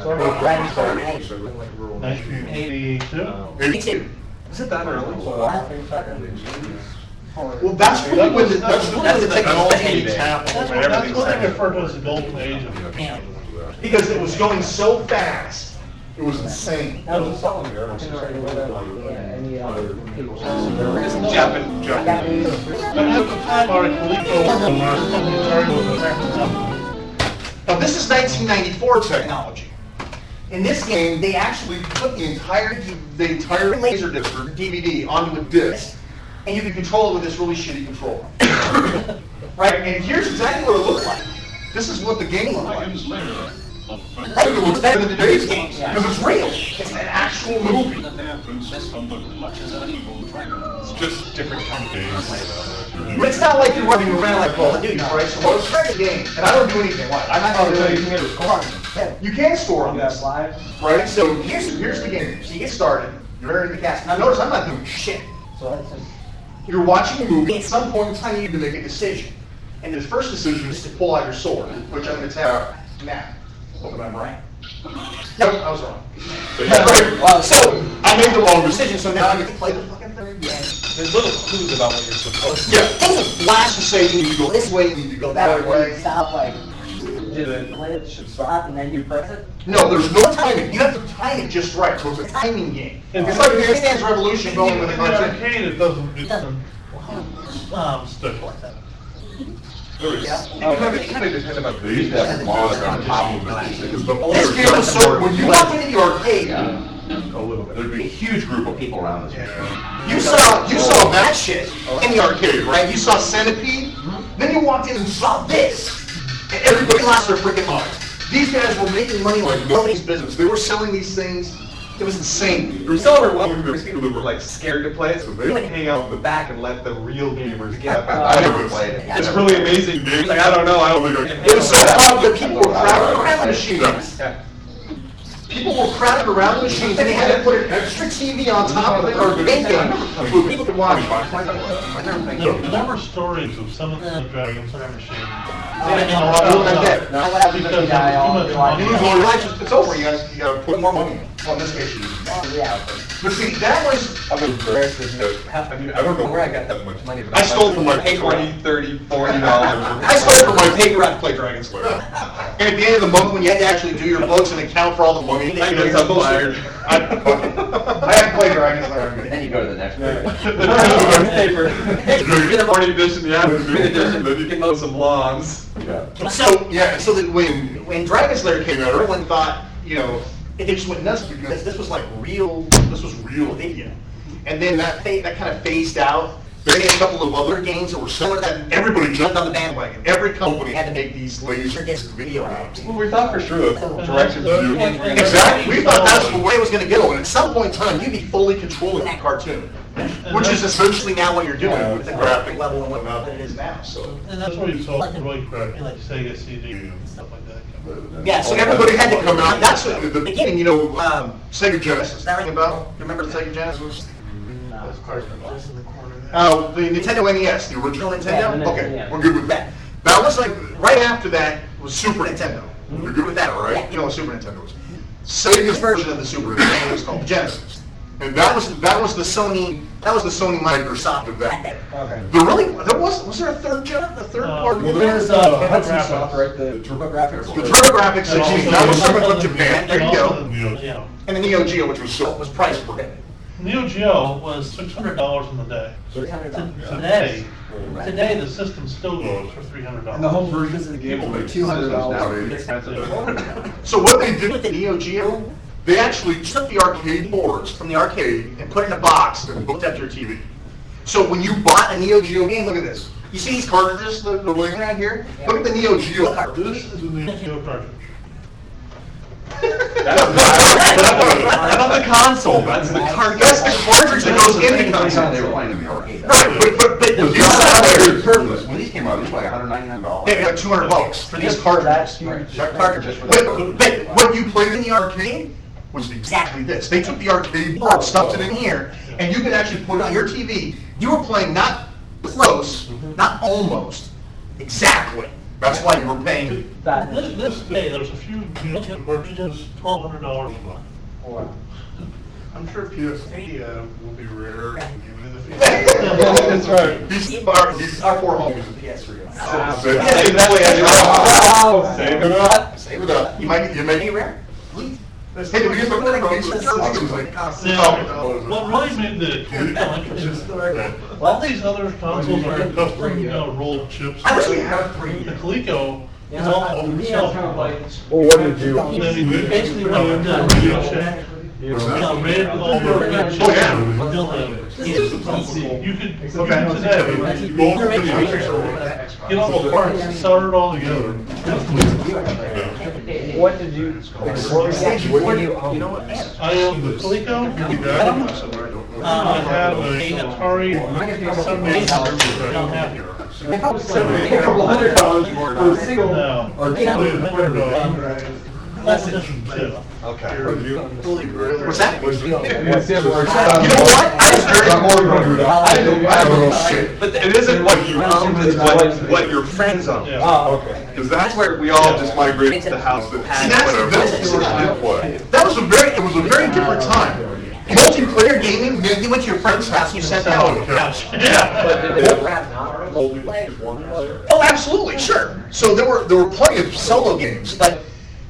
S6: So Dragon's Lair.
S5: 1982?
S4: 82.
S2: Is it that early?
S4: Well, that's really when the technology
S5: That's what they refer to as the golden age of the game.
S4: because it was going so fast, it was insane.
S6: That was any other people.
S2: Japan.
S5: But at the time, our Coleco was
S4: Now, this is 1994 technology. In this game, they actually put the entire Laserdisc or DVD onto a disc, and you can control it with this really shitty controller. Right? And here's exactly what it looked like. This is what the game looked like. It looks better than today's games because it's real. It's an actual movie.
S2: It's just different kind of games.
S4: But it's not like you're running around like Call of Duty, right? So well, it's kind of game, and I don't do anything like it. I'm not going to tell you to score. You can score on this, right? So here's the game. So you get started. You're in the cast. Now notice I'm not doing shit. You're watching a movie. At some point in time, you need to make a decision. And the first decision is to pull out your sword, which I'm going to tell you now. Hope I'm right. Nope, I was wrong. So I made the wrong decision, so now I get to play the fucking third game.
S2: There's little clues about what you're supposed to do.
S4: Yeah, things will flash to say you need to go this way, you need to go that way.
S6: Stop, like, it should stop and then you press it?
S4: No, there's no timing. You have to time it just right, so it's a timing game. It's like Dance Dance Revolution going with a
S5: In
S4: cartoon.
S5: arcade, it doesn't stick like that.
S2: It kind of depended on the use that log on top of it. Because
S4: This game was so, when you walk into the arcade,
S2: there'd be a huge group of people around this.
S4: you saw that shit in the arcade, right? You saw Centipede, then you walked in and saw this. And everybody lost their freaking minds. These guys were making money like nobody's business. They were selling these things. It was insane.
S2: There was so overwhelming, there was people who were like scared to play it, so they would hang out in the back and let the real gamers get up. I never played it. It's really amazing. Like, I don't know, I don't think I can.
S4: It was so fun that people were crowded around the machines. People were crowded around the machines, and they had to put an extra TV on top of it, or make it, so people could watch.
S5: There were stories of some of the Dragon's Lair machines.
S6: Now what happens if you die all your life?
S4: It's over, you gotta put more money in. Well, in this case, you.
S6: Yeah.
S4: But see, that was.
S2: I mean, I don't know where I got that much money.
S4: I stole from my
S2: paid $20, $30, $40.
S4: I stole from my paper route to play Dragon Slayer. And at the end of the month, when you had to actually do your books and account for all the money,
S2: I guess I'm fired.
S4: I had to play Dragon Slayer.
S6: Then you go to the next page.
S2: Paper. You get a morning edition, the afternoon edition, then you can mow some lawns.
S4: So that when Dragon Slayer came out, everyone thought, you know, it just went nuts because this was like real video. And then that kind of phased out. They had a couple of other games that were similar to that, and everybody jumped on the bandwagon. Every company had to make these laser video games.
S2: Well, we thought for sure the direction the video games were going to go.
S4: Exactly. We thought that's the way it was going to go. And at some point in time, you'd be fully controlling that cartoon, which is essentially now what you're doing with the graphic level and whatnot that it is now. So.
S5: And that's where you saw Roy Craig, like Sega CD and stuff like that.
S4: Yeah, so everybody had to come out. That's at the beginning, you know, Sega Genesis. That ring a bell? Remember the Sega Genesis? Oh, the Nintendo NES, the original Nintendo? Okay, we're good with that. That was like, right after that was Super Nintendo. You're good with that, all right? You know what Super Nintendo was. Sega's version of the Super Nintendo was called Genesis. And that was the Sony Microsoft of that.
S6: Okay.
S4: Was there a third part?
S6: Well, there's Hudson Soft, right? The TurboGrafx.
S4: The TurboGrafx 16, that was something from Japan, there you go.
S5: Yeah.
S4: And the Neo Geo, which was priced prohibitive.
S5: Neo Geo was $600 in the day. Today the system still goes for $300.
S6: And the home versions of the game were $200.
S4: So what they did with the Neo Geo, they actually took the arcade boards from the arcade and put it in a box and hooked up to your TV. So when you bought a Neo Geo game, look at this. You see these cartridges that are laying around here? Look at the Neo Geo cartridge.
S5: This is the Neo Geo cartridge.
S2: That's not the console, that's the cartridge.
S4: That's the cartridge that goes in the console.
S7: They were playing in the arcade.
S4: Right, but the
S7: When these came out, these were like $199.
S4: they got $200 for these cartridges. But what you played in the arcade was exactly this. They took the arcade board, stuffed it in here, and you could actually put it on your TV. You were playing not close, not almost, exactly. That's why you were paying.
S5: This day, there's a few versions, $1,200 a month.
S6: Wow.
S8: I'm sure PS3 will be rare in the future.
S4: That's right. These are four homes with PS3.
S2: Save that way,
S4: Wow. Save it up. Save it up. You make it rare. Hey, did we get the
S5: What really made the Coleco, all these other consoles are custom, rolled chips.
S4: I wish we had
S5: The Coleco is all off the shelf.
S3: Well, what did you?
S5: Basically, what you do, Radio Shack, red over red chip. You could, today, get all the parts, solder it all together.
S6: What did you?
S5: I own the Coleco, I have a Atari 780 down here.
S3: $100 for a single.
S5: No. Less edition too.
S2: Okay.
S4: What's that?
S3: You know
S4: what? I don't know shit.
S2: But it isn't what you own, it's what your friends own.
S5: Yeah.
S3: Oh, okay.
S2: Because that's where we all just migrated to the house that
S4: See,
S2: had
S4: that's
S2: whatever.
S4: that was a very different time. Multiplayer gaming, you went to your friend's house and you sat down. Oh, absolutely, sure. So there were plenty of solo games, but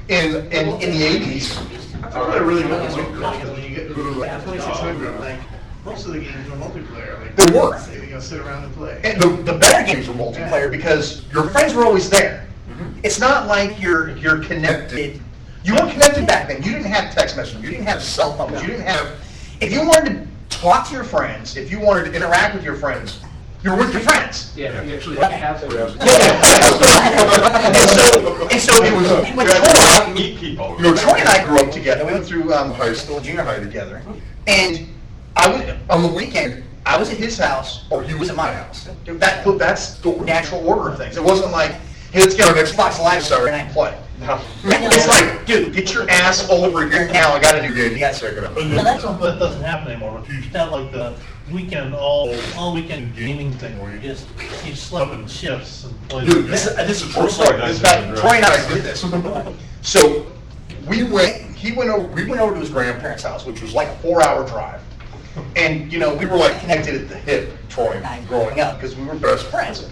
S4: in the 80s.
S8: That's what I really want to do, because when you get to 2600, like, most of the games are multiplayer. Like,
S4: They were.
S8: You know, sit around and play.
S4: And the better games were multiplayer because your friends were always there. It's not like you're connected. You weren't connected back then. You didn't have text messaging. You didn't have cell phones. You didn't have. If you wanted to talk to your friends, if you wanted to interact with your friends, you were with your friends.
S6: Yeah, you actually have to.
S4: And so it was when Troy,
S2: Meet people.
S4: you know, Troy and I grew up together. We went through high school, junior high together. And I was on the weekend. I was at his house, or he was at my house. That's the natural order of things. It wasn't like, hey, let's get our Xbox Live Star and play. No. It's like, dude, get your ass over here now. I got a new game. You got to check it out.
S5: That doesn't happen anymore. You used to have like the weekend, all weekend gaming thing where you slept in shifts and played.
S4: Dude, this is a true story. Troy and I did this. So we went we went over to his grandparents' house, which was like a 4-hour drive. And, you know, we were like connected at the hip, Troy and I, growing up, because we were best friends.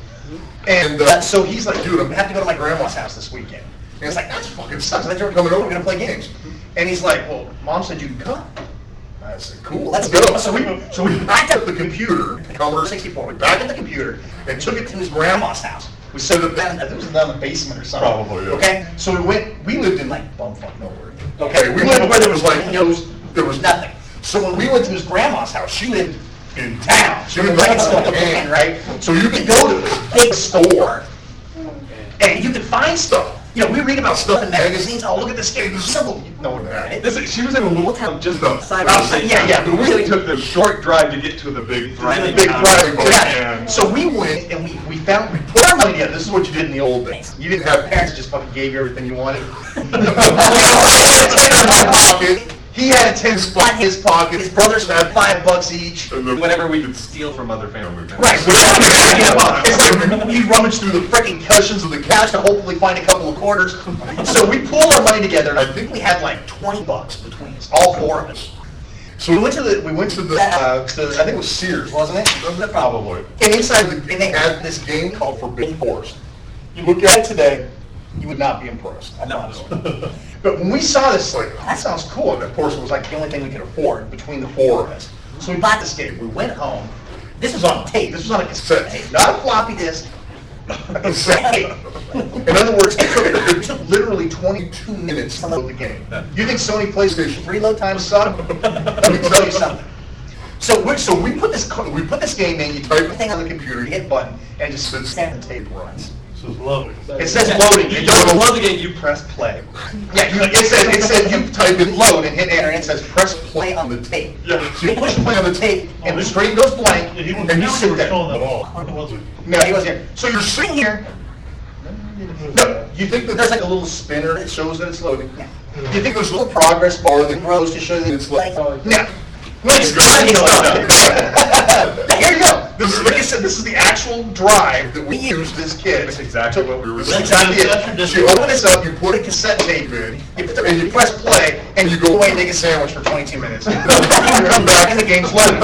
S4: And so he's like, dude, I'm gonna have to go to my grandma's house this weekend. And it's like, that's fucking sucks. I thought you were coming over, we're gonna play games. And he's like, well, Mom said you can come. I said, cool, let's go. So we backed up the computer, Commodore 64, we backed up the computer and took it to his grandma's house. We set it up down, I think it was down in the basement or something.
S2: Probably, yeah.
S4: Okay, so we lived in like bumfuck nowhere. Okay, we lived where there was like, there was nothing. So when we went to his grandma's house, she lived in town. She lived right next to the man, right? So you could go to this big store and you could find stuff. You know, we read about stuff in magazines. Oh, look at this game. There's several. No,
S2: She was in a little town just outside.
S4: Yeah.
S2: But we took the short drive to get to the big thriving town.
S4: So we went and we put our money together. This is what you did in the old days. You didn't have parents that just fucking gave you everything you wanted. He had a 10 spot in his pocket. His brothers had $5 each.
S2: Whatever we could steal from other family members.
S4: Right. It's like we rummaged through the freaking cushions of the couch to hopefully find a couple of quarters. So we pulled our money together. I think we had like $20 between us, all four of us. So we went to the I think it was Sears, wasn't it?
S2: Probably.
S4: And inside they had this game called Forbidden Forest. You look at it today, you would not be impressed. I promise you. But when we saw this, like, oh, that sounds cool. And of course, it was like the only thing we could afford between the four of us. So we bought this game. We went home. This was on tape. This was on a cassette tape, not a floppy disk. A cassette tape. In other words, it took literally 22 minutes to load the game. You think Sony PlayStation 3 load time sucked? Let me tell you something. So we put this game in. You type everything on the computer. You hit a button, and it just sits there and the tape runs. It says loading.
S2: You don't load the game, you press play.
S4: Yeah, it said you type in load and hit enter, and it says press play on the tape.
S2: Yeah.
S4: So you push play on the tape, and the screen goes blank, and you sit there. No, he wasn't here. So you're sitting here. No, you think that there's like a little spinner that shows that it's loading? Yeah. You think there's a little progress bar that grows to show that it's loading? No. Here you go. Like I said, this is the actual drive that we used as kids.
S2: That's exactly what we were
S4: doing. That's exactly it. You open this up, you put a cassette tape in, and you press play, and you go away and make a sandwich for 22 minutes. You come back and the game's loaded.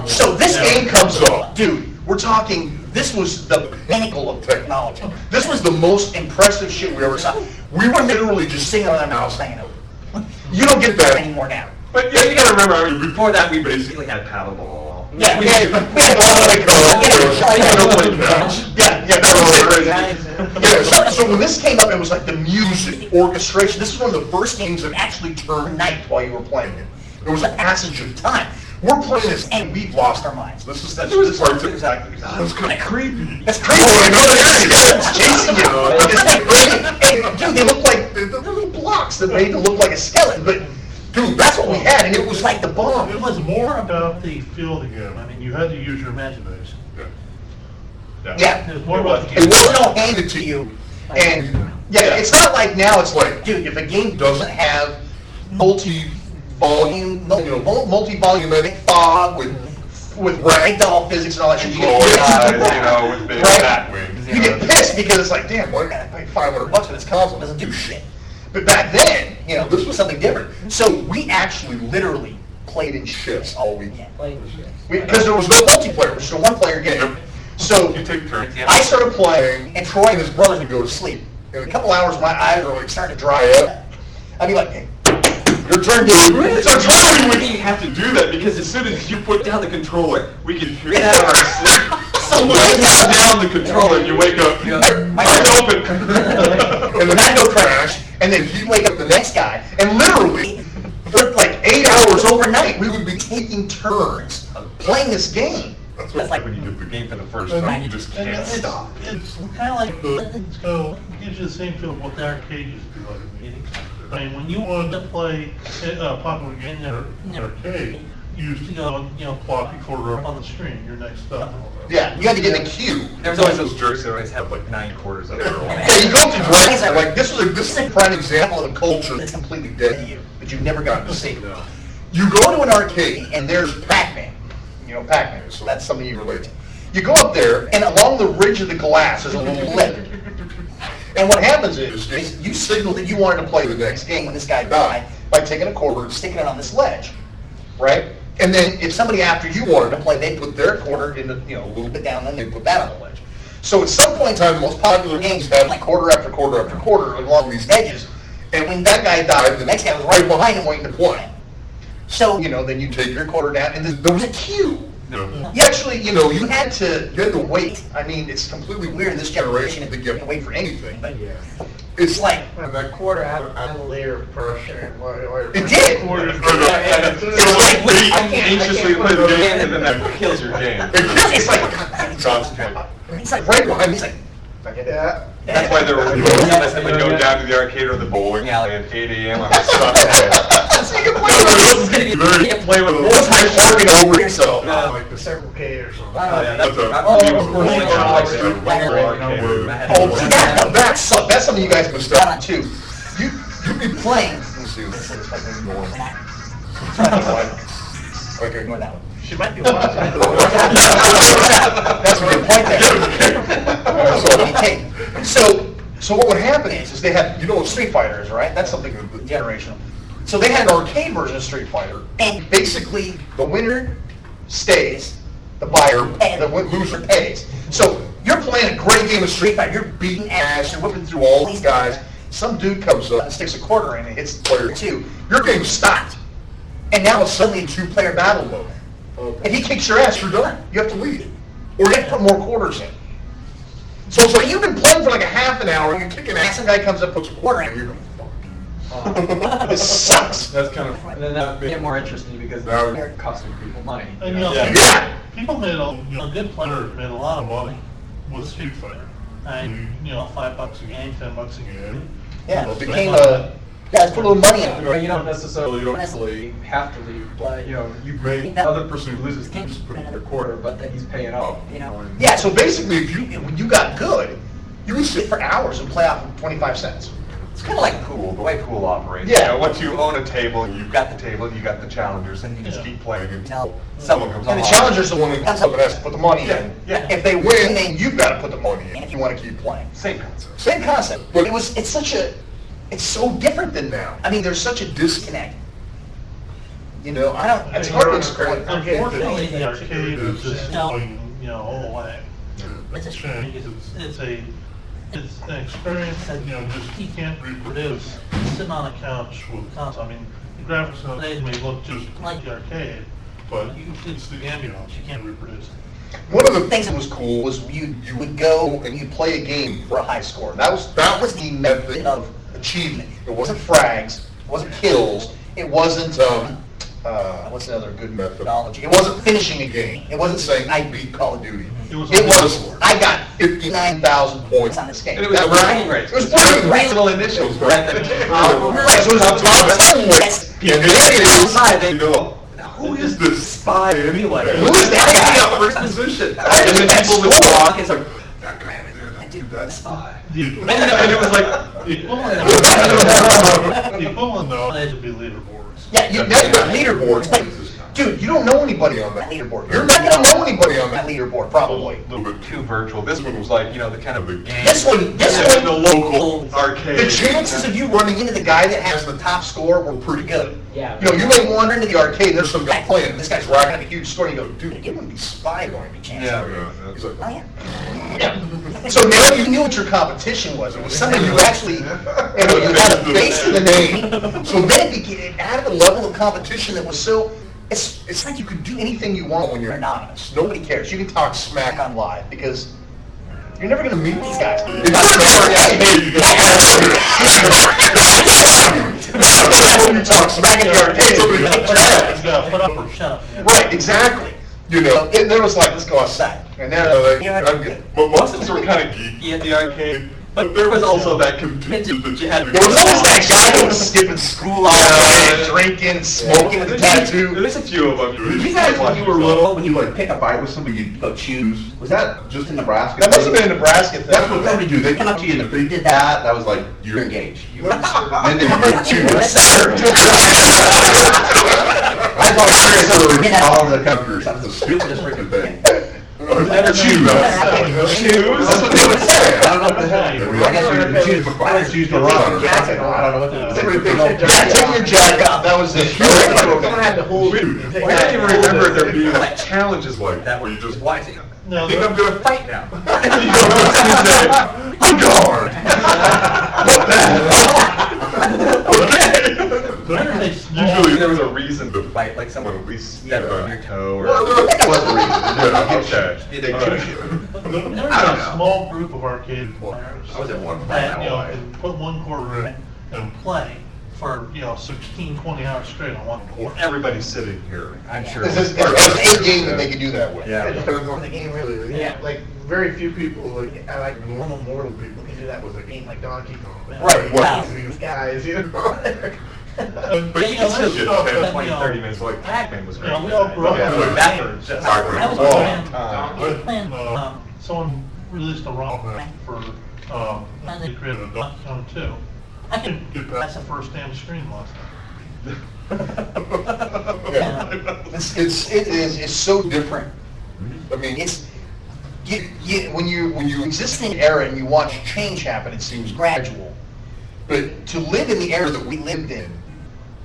S4: So this game comes up. Dude, we're talking, this was the pinnacle of technology. This was the most impressive shit we ever saw. We were literally just sitting on our mouths hanging over. You don't get that anymore now.
S2: But yeah, you gotta remember, I mean, before that we basically had paddleball.
S4: Yeah, we had so when this came up, it was like the music, orchestration. This is one of the first games that actually turned night while you were playing it. It was a passage of time. We're playing this and we've lost our minds. This is exactly.
S2: That's kind of creepy.
S4: That's crazy. It's chasing you. And, dude, they look like they're little blocks that made it look like a skeleton. But dude, that's what we had, and it was like the bomb.
S5: It was more about the feel of the game. I mean, you had to use your imagination.
S4: Yeah.
S5: It was more about the
S4: It
S5: game.
S4: wasn't handed to you. And yeah, it's not like now. It's like, dude, if a game doesn't have multi-volumetric fog with ragdoll physics and all that shit,
S2: with big bat wings.
S4: You get pissed because it's like, damn, why did I pay $500 for this console? It doesn't do shit. But back then, this was something different. So we actually literally played in shifts all weekend. Because there was no multiplayer, it was just a one-player game. So
S2: You take turns.
S4: I started playing, and Troy and his brothers would go to sleep. In a couple hours, my eyes were like starting to dry up. I'd be like, hey, your turn, dude. It's our turn.
S2: We didn't have to do that because as soon as you put down the controller, we could hear it out of our sleep. Someone put down the controller and you wake up, eyes open.
S4: And then I'd go crash, and then he'd wake up the next guy, and literally, for like 8 hours overnight, we would be taking turns playing this game.
S2: That's like when you do the game for the first time, you just can't stop.
S5: It's kind of like, so it gives you the same feel of what the arcade used to be like. I mean, when you wanted to play a popular game in the arcade, you used to go, clock your quarter up on the screen, your next stop.
S4: Yeah, you had to get in the queue.
S2: There was always those jerks that always had like 9 quarters of their own.
S4: Yeah, you go to Dragon's Den, like this is a prime example of a culture that's completely dead to you, that you've never gotten to see. You go to an arcade and there's Pac-Man. Pac-Man, so that's something you relate to. You go up there, and along the ridge of the glass there's a little lip. And what happens is you signal that you wanted to play the next game when this guy died by taking a quarter and sticking it on this ledge, right? And then if somebody after you wanted to play, they put their quarter in a little bit down, then they put that on the ledge. So at some point in time, the most popular games have like quarter after quarter after quarter along these edges. And when that guy died, the next guy was right behind him waiting to play. So, then you take your quarter down, and there was a queue. You actually, you had to wait. I mean, it's completely weird in this generation that you have to wait for anything. But it's like
S8: that quarter had a layer of pressure.
S4: It did.
S2: It's like I can't anxiously play the game, and then that kills your game.
S4: It's like right behind me. It's like
S2: That's why there were people that would go down to the arcade or the bowling alley at 8 a.m. on a Sunday.
S4: So you can play with it. What's working over yourself?
S8: Like the Circle K or something.
S4: That sucks. That's something you guys can start on too. You'd be playing. Okay, ignore that one.
S8: She might be watching.
S4: That's a good point there. So what would happen is they had, what Street Fighter is, right? That's something generational. So they had an arcade version of Street Fighter, and basically the winner stays, the buyer, and the loser pays. So you're playing a great game of Street Fighter, you're beating ass, you're whipping through all these guys, some dude comes up and sticks a quarter in and hits player 2. Your game stopped. And now it's suddenly a 2-player battle mode. If he kicks your ass, you're done. You have to leave. Or you have to put more quarters in. So you've been playing for like a half an hour, and you're kicking ass, and a guy comes up, puts a quarter in, and you're going, fuck. This sucks.
S2: That's kind of.
S6: And then that made it more interesting because they're costing people money.
S5: And people made a good player made a lot of money with Street Fighter. And $5 a game, $10 a game.
S4: Yeah, it became a. Yeah, let's put a little money in it.
S6: You don't necessarily have to leave, but you may the other person who loses can just put in their quarter, but then he's paying up.
S4: Yeah, so basically, when you got good, you would sit for hours and play out for 25 cents.
S2: It's kind of like pool, the way pool operates.
S4: Yeah.
S2: Once you own a table, you've got the table, you got the challengers, and you just keep playing until someone comes
S4: And the
S2: along.
S4: challenger's the one who comes up and has to put the money in.
S2: Yeah.
S4: If they win, then you've got to put the money in if you want to keep playing.
S2: Same concept.
S4: Same concept, but it's so different than now. I mean, there's such a disconnect. It's hard to explain.
S5: Unfortunately, the arcade is just going, away. It's a shame. It's an experience that, just you can't reproduce. Sitting on a couch with a console. I mean, the graphics nowadays may look just like the arcade, but it's the ambiance. You can't reproduce it.
S4: One of the things that was cool was you would go and you'd play a game for a high score. That was the method of achievement. It wasn't frags, it wasn't kills, it wasn't what's another good methodology? It wasn't finishing a game. It wasn't saying I beat Call of Duty. It was I got 59,000 points on this game.
S2: And it was bragging rights.
S4: It was bragging rights.
S2: Reasonable initials. Right. Who is this spy anyway?
S4: Who is that guy?
S2: First position. And then people would walk and say, that guy over there, that dude, that spy. And it was like,
S5: The equivalent nowadays would be leaderboards.
S4: Yeah, now you've got leaderboards, but dude, you don't know anybody on that leaderboard. You're not going to know anybody on that leaderboard, probably.
S2: a little bit too virtual. This one was like, the kind of the game.
S4: This one,
S2: the local arcade.
S4: the chances of you running into the guy that has the top score were pretty good.
S6: Yeah.
S4: You may wander into the arcade, there's some guy playing, this guy's rocking up a huge score, and you go, dude, give him these spy going to be chances. He's like, oh yeah. So now you knew what your competition was. It was something you actually, you had a face in the name. So then it added a level of competition that was so, it's like you could do anything you want when you're anonymous. Nobody cares. You can talk smack on live because you're never going to meet these guys. You talk smack in the arcade, somebody kicks your ass.
S5: Put up or shut up.
S4: Right, exactly. And there was like, let's go outside. And then I'm good.
S2: But most of us were kind of geeky at the arcade. But there was also that contingent that you had to
S4: There was always that guy that was skipping school all day, drinking, smoking with a tattoo.
S2: There's a few of them.
S7: You guys, when you were little, when you would pick a fight with somebody, you'd go choose. Was that just in Nebraska?
S4: That must have been a Nebraska thing.
S7: That's what somebody do. They come up to you, and if they did that, that was like, you're engaged. Then they would choose. I thought you were all the countries. That's the stupidest freaking thing.
S2: Choose.
S7: That's what they would say. I don't know what the hell. I guess you're
S4: I just used a rock.
S6: Jacket on. I don't know what that is.
S4: Yeah, take your jacket off, that was it.
S6: Someone had to hold it.
S2: I don't even remember there being like challenges like that where you just
S6: Why?
S2: I think I'm gonna fight now.
S4: Good guard! What the hell? Okay!
S2: Usually there was a reason to fight, like someone at least stepped on your toe or.
S4: Well, that was the reason.
S2: Yeah, okay.
S6: Did they choose you?
S5: There was a small group of arcade players
S7: I was at one point
S5: that,
S7: my
S5: you know,
S7: life.
S5: can put one quarter in and play for, 16, 20 hours straight on one quarter.
S2: Everybody's sitting here.
S6: I'm sure.
S4: There's a game that they can do that with.
S2: Yeah.
S8: The game really, like, very few people, like normal mortal people can do that with a game like Donkey Kong.
S4: Right, well-
S8: These guys, you know?
S2: But you can still get 10, 20, 30 minutes like Pac-Man was great.
S5: We all grew up
S2: Yeah,
S5: with
S2: backwards.
S5: games.
S2: Backwards.
S5: I was
S2: Oh,
S5: playing, someone released a ROM for, they created a Donkey Kong 2. I couldn't get past the first damn screen last time.
S4: Yeah. It's so different. I mean, when you exist in an era and you watch change happen, it seems gradual. But to live in the era that we lived in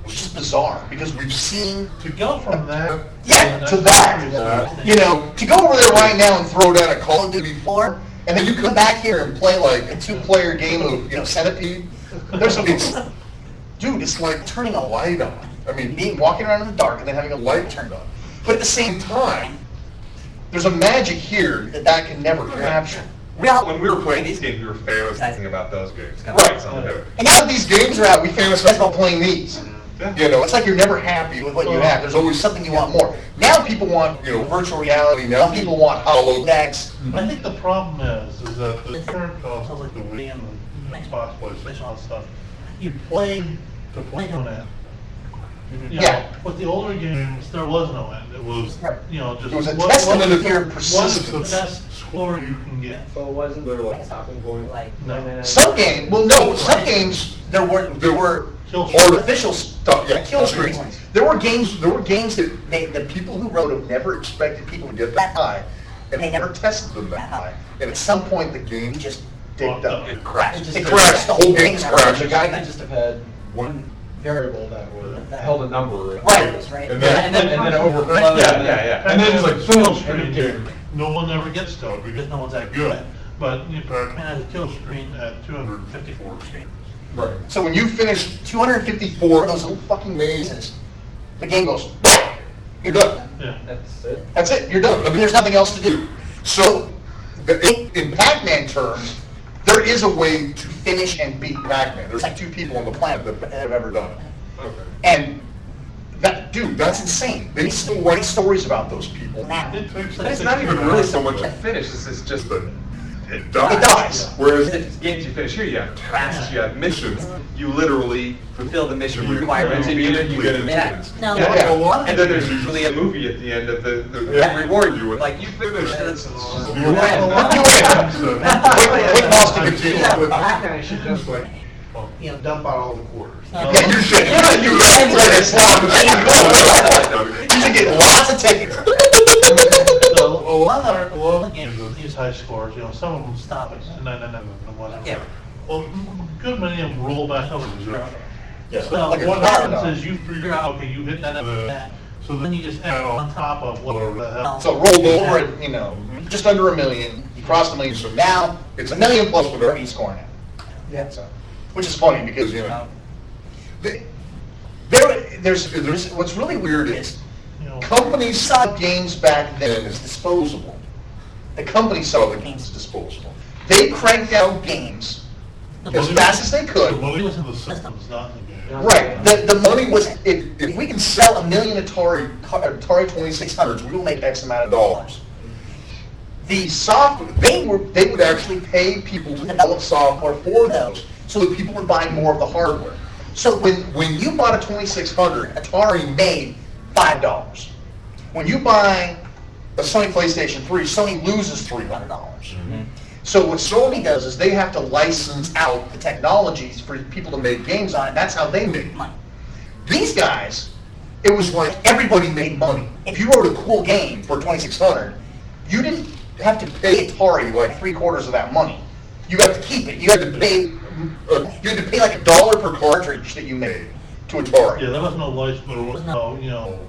S4: was just bizarre because we've seen.
S5: To go from that.
S4: Yeah, to that. To go over there right now and throw down a Call of Duty 4, and then you come back here and play like a 2-player game of Centipede. It's like turning a light on. I mean, walking around in the dark and then having a light turned on. But at the same time, there's a magic here that can never capture.
S2: when we were playing these games, we were fantasizing about those games. Kind of
S4: Right.
S2: like something different.
S4: And now that these games are out, we fantasize about playing these. It's like you're never happy with what you have. There's always something you want more. Now people want, virtual reality. Now people want holodecks.
S5: I think the problem is that the current consoles like the Wii and the Xbox, PlayStation, all that stuff, you play to play on it. With the older games, there was no end. It was, just.
S4: It was a testament of your
S5: What's the
S4: persistence.
S5: best score you can get?
S6: So wasn't there like a stopping point?
S5: No.
S4: Some games, some games there were
S5: Kill streaks.
S4: artificial stuff. Yeah, kill streaks. There were games that the people who wrote them never expected people to get that high, and they never tested them that high. And at some point, the game just dicked up.
S2: It crashed.
S4: It crashed. The whole game crashed.
S6: The guy could just have had one variable that held a number.
S4: Right.
S2: And then
S6: it overflowed.
S2: Yeah. And then it's like,
S5: Kill
S2: boom,
S5: streak, no one ever gets to it because no one's that good. But Pac-Man has a kill screen at 254 screens.
S2: Right.
S4: So when you finish 254 of those little fucking mazes, the game goes, you're done.
S5: Yeah.
S6: That's it.
S4: That's it, you're done. I mean, there's nothing else to do. So, in Pac-Man terms, there is a way to finish and beat Pac-Man. There's like 2 people on the planet that have ever done it.
S2: Okay.
S4: And that's insane. They still write stories about those people now.
S2: But it's not even really so much a finish, this is just it dies.
S4: It dies.
S2: Whereas if games you finish here, you have tasks, you have missions, you literally fulfill the mission requirements and you get an achievement.
S4: Yeah.
S2: And then there's usually a movie at the end of the reward you with, like, you finished, that's
S4: You win. Quick Boston continue.
S8: Pac-Man should just dump out all the quarters.
S4: Yeah, you should. You should get lots of tickets.
S5: So a lot of games with these high scores, some of them stop at 999 and whatever.
S6: Yeah.
S5: Well, a good many of them roll back over to 0.
S4: Yeah,
S5: So
S4: like a
S5: what
S4: countdown.
S5: happens is you figure out, okay, you hit that, so then you just add on top of whatever the hell.
S4: So it rolled over at, just under $1 million. You crossed $1 million, so now it's $1 million plus whatever you score now.
S6: Yeah.
S4: So, which is funny because, there's what's really weird is companies saw games back then as disposable. The companies saw the games as disposable. They cranked out games as fast as they
S5: The
S4: could.
S5: money was in the systems, not in the game.
S4: Right. The money was, if we can sell 1 million Atari 2600s, we will make X amount of dollars. The software, they would actually pay people to develop software for those so that people would buy more of the hardware. So when you bought a 2600, Atari made $5. When you buy a Sony PlayStation 3, Sony loses $300. Mm-hmm. So what Sony does is they have to license out the technologies for people to make games on, and that's how they make money. These guys, it was like everybody made money. If you wrote a cool game for 2600, you didn't have to pay Atari like 3/4 of that money. you have to keep it. You have to pay like $1 per cartridge that you made to Atari.
S5: Yeah, there was no license, there was no, you know,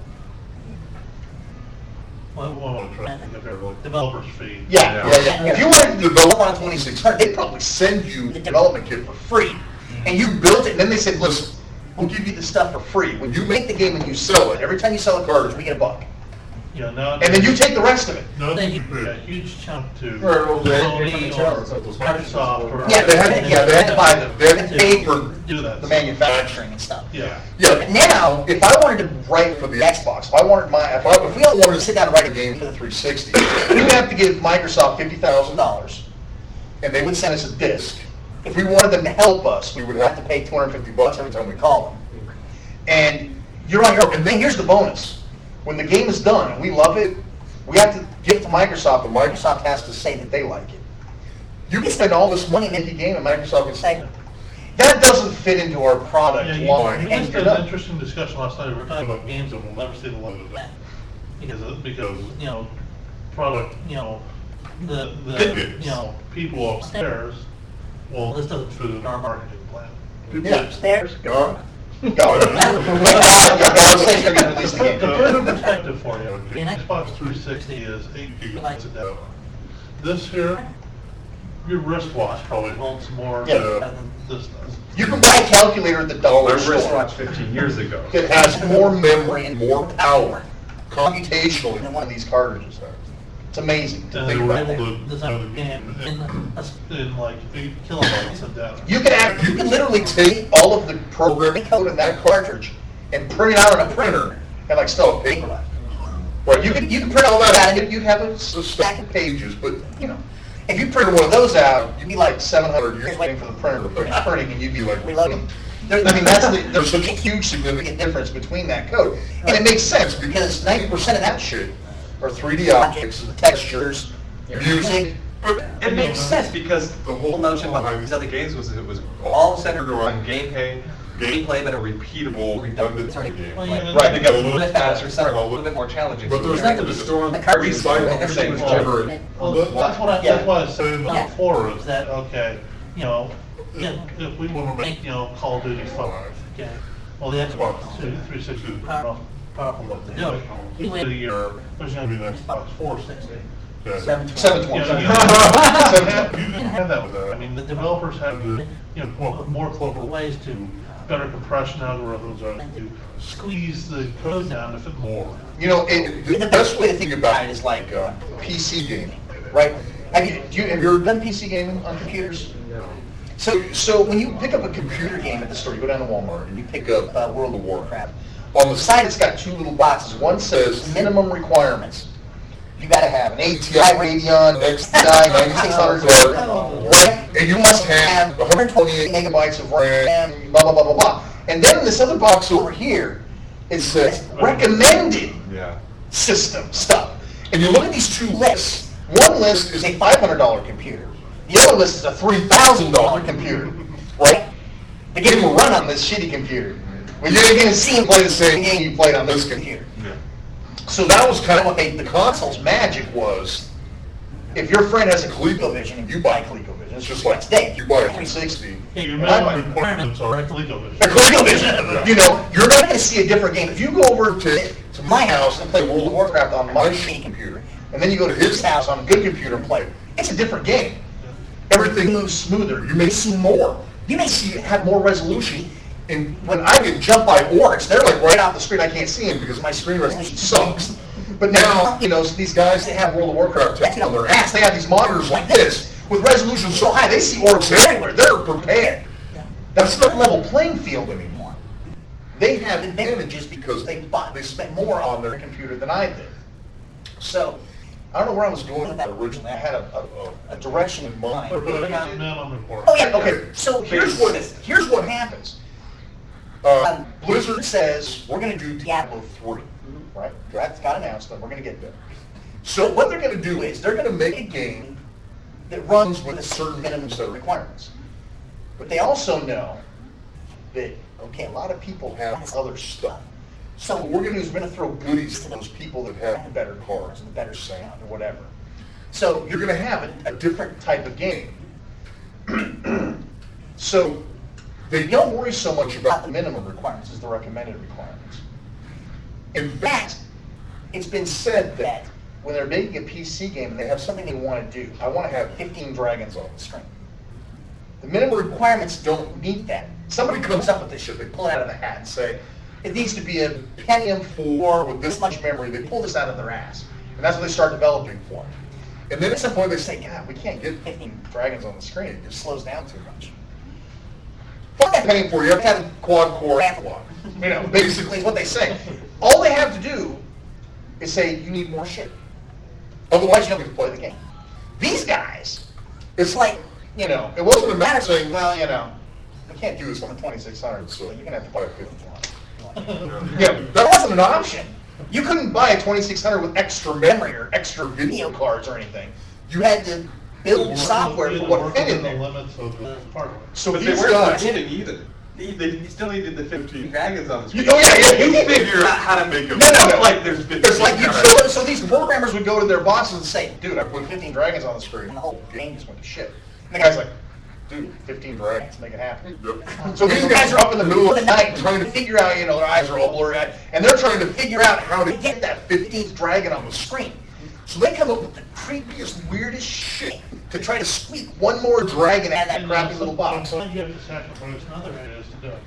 S5: well, trying to think of everything, developer's fee.
S4: Yeah. If you wanted to develop on a 2600, they'd probably send you the development kit for free. And you built it, and then they said, listen, we'll give you the stuff for free. When you make the game and you sell it, every time you sell a cartridge, we get $1.
S5: Yeah, now.
S4: And then you take the rest of it.
S5: No, they pay a huge chunk to
S6: Sony
S5: Microsoft or.
S4: Yeah, they had to buy they had to pay for
S5: Do that.
S4: the manufacturing and stuff.
S5: Yeah.
S4: Yeah, but now, if I wanted to write for the Xbox, if we all wanted to sit down and write a game for the 360, we would have to give Microsoft $50,000, and they would send us a disc. If we wanted them to help us, we would have to pay $250 every time we call them. And you're on your own. And then here's the bonus. When the game is done and we love it, we have to give it to Microsoft, and Microsoft has to say that they like it. You can spend all this money in any game, and Microsoft can say, that doesn't fit into our product line.
S5: We
S4: And
S5: just
S4: you're
S5: had an
S4: done.
S5: interesting discussion last night. We were talking about games that will never see the light of day. Because, you know, product, you know, the people upstairs, well, this doesn't fit in our marketing plan.
S4: Yeah.
S1: Upstairs?
S4: Go. Release the game.
S5: To put it in perspective for you, the Xbox 360 is 8 gigabytes a day. This here, your wristwatch probably holds more than this does.
S4: You can buy a calculator at the dollar
S2: Their
S4: store
S2: wristwatch 15 years ago.
S4: that has more memory and more power computationally than one of these cartridges does. It's amazing to
S5: And
S4: think
S5: they were
S4: about
S5: able
S4: that.
S5: to design the game in like 8 kilobytes of data.
S4: You can literally take all of the programming code in that cartridge and print it out on a printer and like still a paper. Right, you can print all that out and you'd have a stack of pages, but you know, if you printed one of those out, you'd be like 700 years waiting for the printer to finish printing, and you'd be like reloading. I mean, there's a huge significant difference between that code, and it makes sense because 90% of that shit are 3D objects, the textures, music.
S2: But it makes sense because the whole notion behind these other games was it was all centered around gameplay, but a repeatable, redundant game.
S5: Well, yeah,
S2: Right, they got a little bit faster, a little bit more challenging.
S6: But there's nothing to store on the
S2: Recycle, everything was generated.
S5: Well, that's what I was saying before, is that, okay, you know, if we want to make, you know, Call of Duty 5, okay, well, the Xbox 360 is powerful enough to do it. Usually a year, there's going to be an Xbox 460.
S4: 720.
S5: You didn't have that with that. I mean, the developers have, you know, more clever ways to better compression algorithms or to squeeze the code down to fit more.
S4: You know, the best way to think about it is like PC gaming, right? Have you ever done PC gaming on computers? So when you pick up a computer game at the store, you go down to Walmart and you pick up World of Warcraft. On the side, it's got two little boxes. One says minimum requirements. You got to have an ATI Radeon, XTI 9600, right? And you must have 128 megabytes of RAM, blah, blah, blah, blah, blah. And then in this other box over here, it says recommended system stuff. And you look at these two lists. One list is a $500 computer. The other list is a $3,000 computer, right? The game will run on this shitty computer. But you're going to see him play the same game you played on this computer. So that was kind of what made the console's magic was, if your friend has a ColecoVision and you buy ColecoVision, it's just like today, you buy a 360.
S5: Yeah, your minimum requirements are ColecoVision.
S4: ColecoVision, you know, you're not going to see a different game. If you go over to my house and play World of Warcraft on my shitty computer, and then you go to his house on a good computer and play it, it's a different game. Everything moves smoother. You may see more. You may see have more resolution. And when I get jumped by orcs, they're like right off the screen. I can't see them because my screen resolution sucks. But now, you know, these guys, they have World of Warcraft tattooed on their ass. They have these monitors like this with resolution so high, they see orcs everywhere. They're prepared. That's not a level playing field anymore. They have advantages because they spent more on their computer than I did. So, I don't know where I was going with that originally. I had a direction in mind. Oh yeah, okay. So here's what happens. Blizzard says, we're going to do Diablo 3, right? That got announced, and we're going to get there. So what they're going to do is they're going to make a game that runs with a certain minimum set of requirements. But they also know that, okay, a lot of people have other stuff. So what we're going to do is we're going to throw goodies to those people that have the better cards and the better sound or whatever. So you're going to have a different type of game. So they don't worry so much about the minimum requirements as the recommended requirements. In fact, it's been said that when they're making a PC game and they have something they want to do, I want to have 15 dragons on the screen. The minimum requirements don't meet that. Somebody comes up with this shit, they pull it out of the hat and say, it needs to be a Pentium 4 with this much memory. They pull this out of their ass. And that's what they start developing for. And then at some point they say, God, we can't get 15 dragons on the screen. It just slows down too much. Fuck that Pentium 4, you have to have a quad-core analog. You know, basically is what they say. All they have to do is say, you need more shit. Otherwise, you don't get to play the game. These guys, it's like, you know, it wasn't a matter of saying, well, you know, we can't do this on the 2600, so you're going to have to buy a 5400. Yeah, that wasn't an option. You couldn't buy a 2600 with extra memory or extra video cards or anything. You had to build software for what fit in there. So
S2: But they
S4: these
S2: weren't
S4: guys,
S2: kidding either. They still needed the 15 dragons on the screen.
S4: Oh, yeah,
S2: You figure out how to make them
S4: No.
S2: look like there's 15
S4: It's like
S2: dragons.
S4: so these programmers would go to their bosses and say, dude, I put 15 dragons on the screen, and the whole game just went to shit. And the guy's like, dude, 15 dragons, make it happen. So these guys are up in the middle of the night trying to figure out, you know, their eyes are all blurry eyed, and they're trying to figure out how to get that 15th dragon on the screen. So they come up with the creepiest, weirdest shit to try to squeak one more dragon out of that crappy little box.
S5: You have to sacrifice another areas to do it.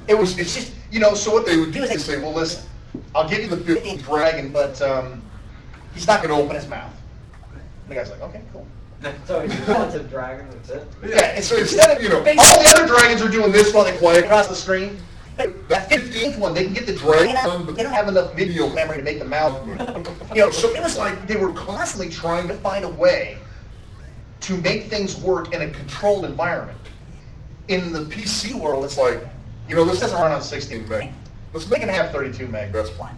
S4: It's just, you know, so what they would do is they say, well, listen, I'll give you the 15th dragon, but he's not going to open his mouth. And the guy's like, okay, cool.
S9: So it's just a dragon, that's it?
S4: Yeah, and so instead of, you know, all the other dragons are doing this while they play across the screen, that 15th one, they can get the dragon out, but they don't have enough video memory to make the mouth move. You know, so it was like they were constantly trying to find a way to make things work in a controlled environment. In the PC world, it's like, you know, this doesn't run on 16 meg. Let's make it have 32 meg, that's fine.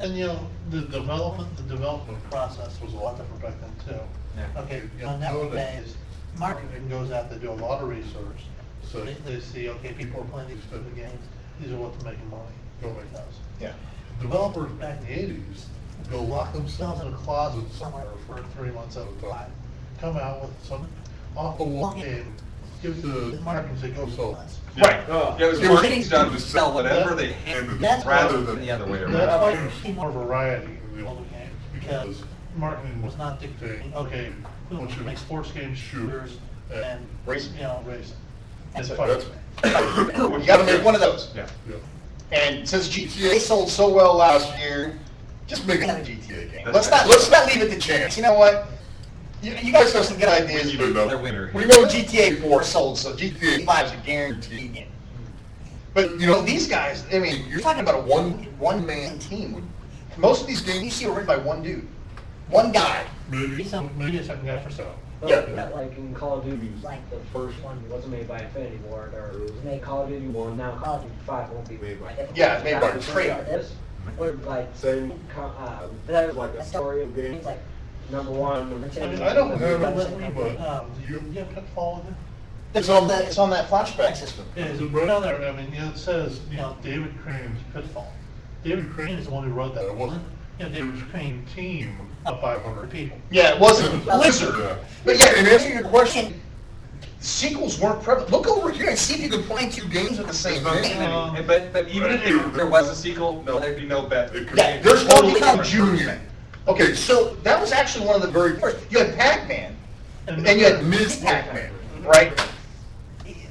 S5: And you know, the development process was a lot different back then too.
S2: Yeah.
S5: Okay, you know, nowadays, marketing goes out to do a lot of research. So they see, okay, people are playing these type of games, these are what's making money, go make those.
S4: Yeah.
S5: Developers back in the 80s go lock themselves in a closet somewhere for 3 months at a time, come out with some awful game, give the marketing say, go sell this.
S4: Right.
S2: Yeah, it was marketing's job to sell whatever they handed them, rather than the other way around.
S5: That's why you see more variety in the old game, because marketing was not dictating, okay, we want you to make sports games, shooters, and
S4: Racing.
S5: you know, racing. And
S4: That's
S5: fighting.
S4: You gotta make one of those.
S2: Yeah.
S4: And since GTA sold so well last year, just make another GTA game. Let's not leave it to chance. You know what? You guys have some good ideas.
S2: You need another winner.
S4: We know GTA 4 sold, so GTA 5 is a guarantee. But you know, these guys, I mean, you're talking about a one-man team. Most of these games you see are written by one dude. One guy.
S5: Maybe a second guy for sale.
S9: But like in Call of Duty, like the first one wasn't made by Infinity Ward, or it was made Call of Duty 1, now Call of Duty 5 won't be made by
S4: Yeah, it's made by Treyarch.
S9: Or like, that was like a story of games, like number 1, number 2.
S5: I mean, I don't remember, but you have Pitfall in there?
S4: It's on that flashback system.
S5: Yeah, it's right on there. I mean, you know, it says, you know, David Crane's Pitfall. David Crane is the one who wrote that. It wasn't, you know, David Crane team of 500 people.
S4: Yeah, it wasn't Blizzard. But yeah, in answer to your question, sequels weren't prevalent. Look over here and see if you can find two games with the same name.
S2: But even if there was a sequel, no, there'd be no bet.
S4: Yeah, there's Donkey Kong Jr. Okay, so that was actually one of the very first. You had Pac-Man, and then you had Ms. Pac-Man, right?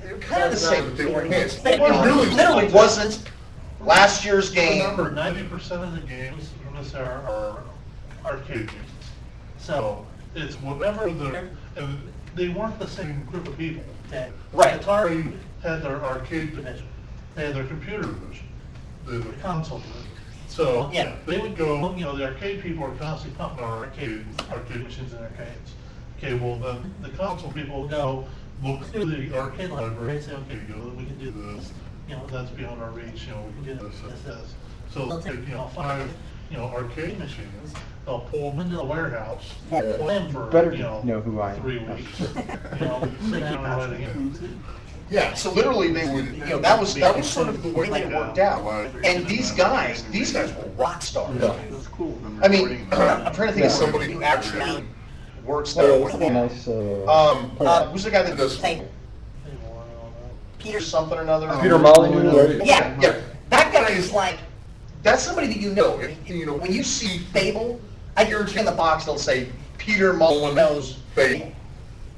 S4: They're kind of the same, but they weren't hits. It literally wasn't last year's game.
S5: Remember, 90% of the games in this era are arcade games. So it's whatever and they weren't the same group of people.
S4: Right.
S5: Atari had their arcade division. They had their computer division. They had their console division. So
S4: Yeah.
S5: they would go, you know, the arcade people are constantly pumping our arcade machines in arcades. Okay, well then the console people would go look through the arcade library and say, okay, you know, we can do this. You know, that's beyond our reach. You know, we can do this. So they'll take, you know, 5, you know, arcade machines. They'll pull them into the warehouse, play them for,
S1: Better
S5: you
S1: know who I am.
S5: 3 weeks. You know, sit down and write a game.
S4: Yeah, so literally they would, you know, that was sort of the way that it worked out. And these guys were rock stars. I mean, I'm trying to think of somebody who actually works there. What's the name?
S3: Nice,
S4: Who's the guy that does Peter something or another?
S6: Peter Molyneux.
S4: Yeah. That guy is like, that's somebody that you know. When you see Fable, I guarantee in the box they'll say Peter Molyneux's Fable.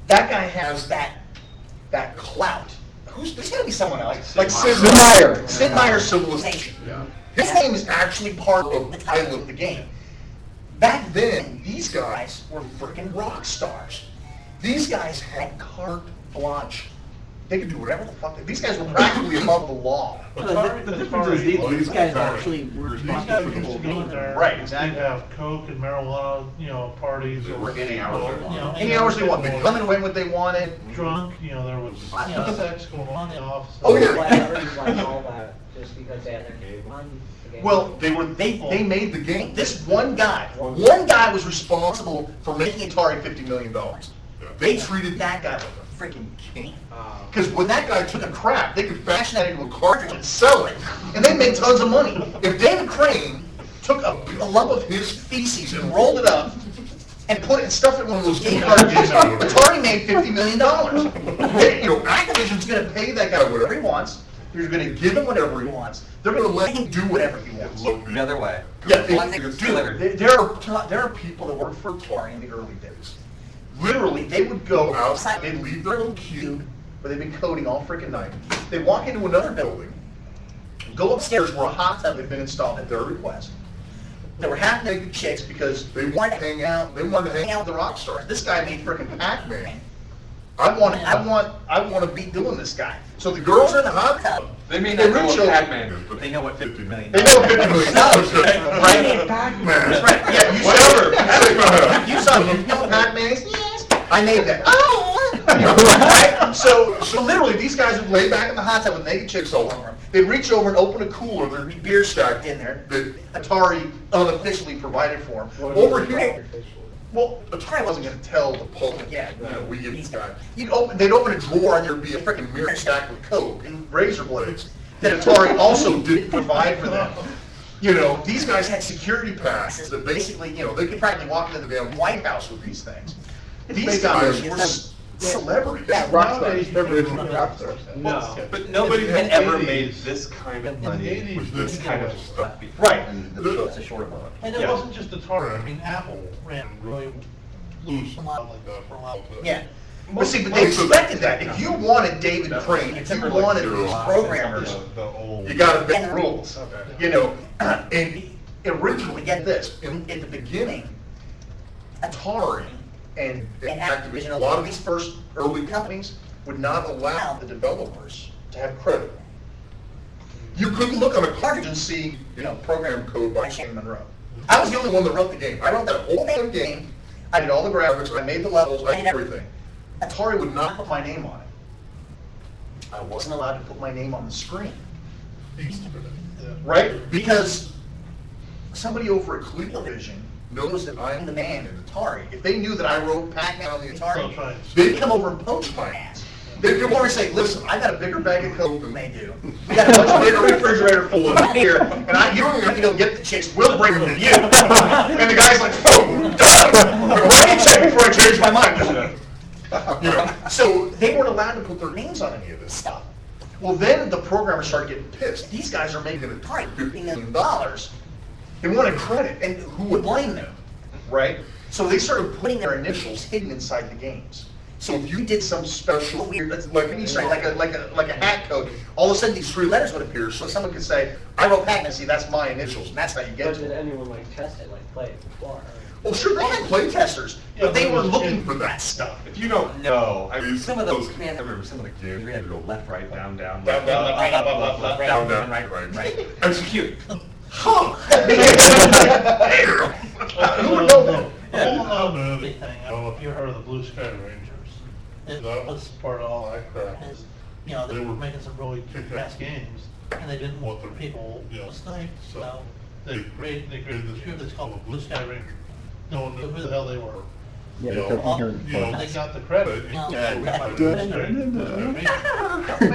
S4: That guy has that clout. There's gotta be someone else. Like Sid Meier. Sid Meier's Civilization. Yeah. His name is actually part of the title of the game. Back then, these guys were freaking rock stars. These guys had carte blanche. They could do whatever the fuck. These guys were practically above the law.
S3: the difference is these guys actually were responsible for the whole game.
S4: Right, exactly.
S5: You'd have coke and marijuana, parties.
S4: Any hours. Any hours they want. They'd come and win what they wanted.
S5: Drunk, there was sex going on in the office.
S4: Oh, yeah.
S9: Like all that, just because they had their game on.
S4: Well, they made the game. This one guy was responsible for making Atari $50 million. They treated that guy like a freaking king. Because when that guy took a crap, they could fashion that into a cartridge and sell it, and they made tons of money. If David Crane took a lump of his feces and rolled it up and put it and stuffed it in one of those game cartridges, Atari made $50 million. Activision's going to pay that guy whatever he wants. They're going to give him whatever he wants. They're going to let him do whatever he wants.
S2: The other way.
S4: Yeah, there are people that worked for Atari in the early days. Literally, they would go outside, they'd leave their little cube where they'd been coding all freaking night. They'd walk into another building, go upstairs where a hot tub had been installed at their request. They were half-naked chicks because they wanted to hang out. They wanted to hang out with the rock stars. This guy made freaking Pac-Man. I want to be doing this guy. So the girls are in the hot tub.
S2: They may not know what Pac-Man is, but they know what $50 million.
S4: They know what $50 million is, right?
S7: Pac-Man.
S4: That's right. Yeah, you saw you know what Pac-Man is? Yes. I made that. Oh. Right? So literally, these guys would lay back in the hot tub with naked chicks all over them. They'd reach over and open a cooler. There'd be beer stacked in there that Atari unofficially provided for them. Over here. Well, Atari wasn't going to tell the public, we give these guys. They'd open a drawer and there'd be a freaking mirror stacked with coke and razor blades that Atari also didn't provide for them. These guys had security passes that basically, they could practically walk into the damn White House with these things. These guys were celebrities.
S8: Nowadays, rock stars.
S9: No.
S2: But nobody had ever made this kind of money with this kind of stuff before.
S4: Right.
S2: It's a short amount.
S5: And it wasn't just Atari. I mean, Apple ran really loose a lot like that for a while too.
S4: Yeah. But see, they expected that. If you wanted David Crane, if you wanted these programmers, you got to bend the rules. And originally, get this, in the beginning, Atari and Activision, a lot of these first early companies would not allow the developers to have credit. You couldn't look on a cartridge and see, program code by Shane Monroe. I was the only one that wrote the game. I wrote that whole damn game. I did all the graphics. I made the levels. I did everything. Atari would not put my name on it. I wasn't allowed to put my name on the screen. Right? Because somebody over at ColecoVision knows that I'm the man at Atari. If they knew that I wrote Pac-Man on the Atari, they'd come over and poach my ass. They'd come over and say, listen, I got a bigger bag of coke than they do. We got a much bigger refrigerator full of beer, and you don't even have to go get the chicks. We'll bring them to you. And the guy's like, oh, done. Write a check before I change my mind. So they weren't allowed to put their names on any of this stuff. Well, then the programmers started getting pissed. These guys are making Atari $50 million. They wanted credit, and who would blame them, right? So they started putting their initials hidden inside the games. So if you did some special weird, like a hat code, all of a sudden these three letters would appear, so someone could say, "I wrote Pac-Man. See, that's my initials," and that's how you get
S9: But
S4: to
S9: did
S4: it.
S9: anyone test it, play it before?
S4: Well, sure, they had play testers, but they were looking for that stuff.
S2: If you don't know, I mean, some of those, I remember some of the games, we had to go left, right, down,
S4: Down,
S2: left,
S4: left,
S2: down, right. It's cute.
S4: Huh? Who would know that?
S5: The movie thing, I don't know if you heard of the Blue Sky Rangers. That was part of all that crap. They were making some really kick-ass games, and they didn't want their people, to stay. So they created this group that's called the Blue Sky Rangers. No one knew who the hell they were.
S3: Yeah,
S5: They got the credit.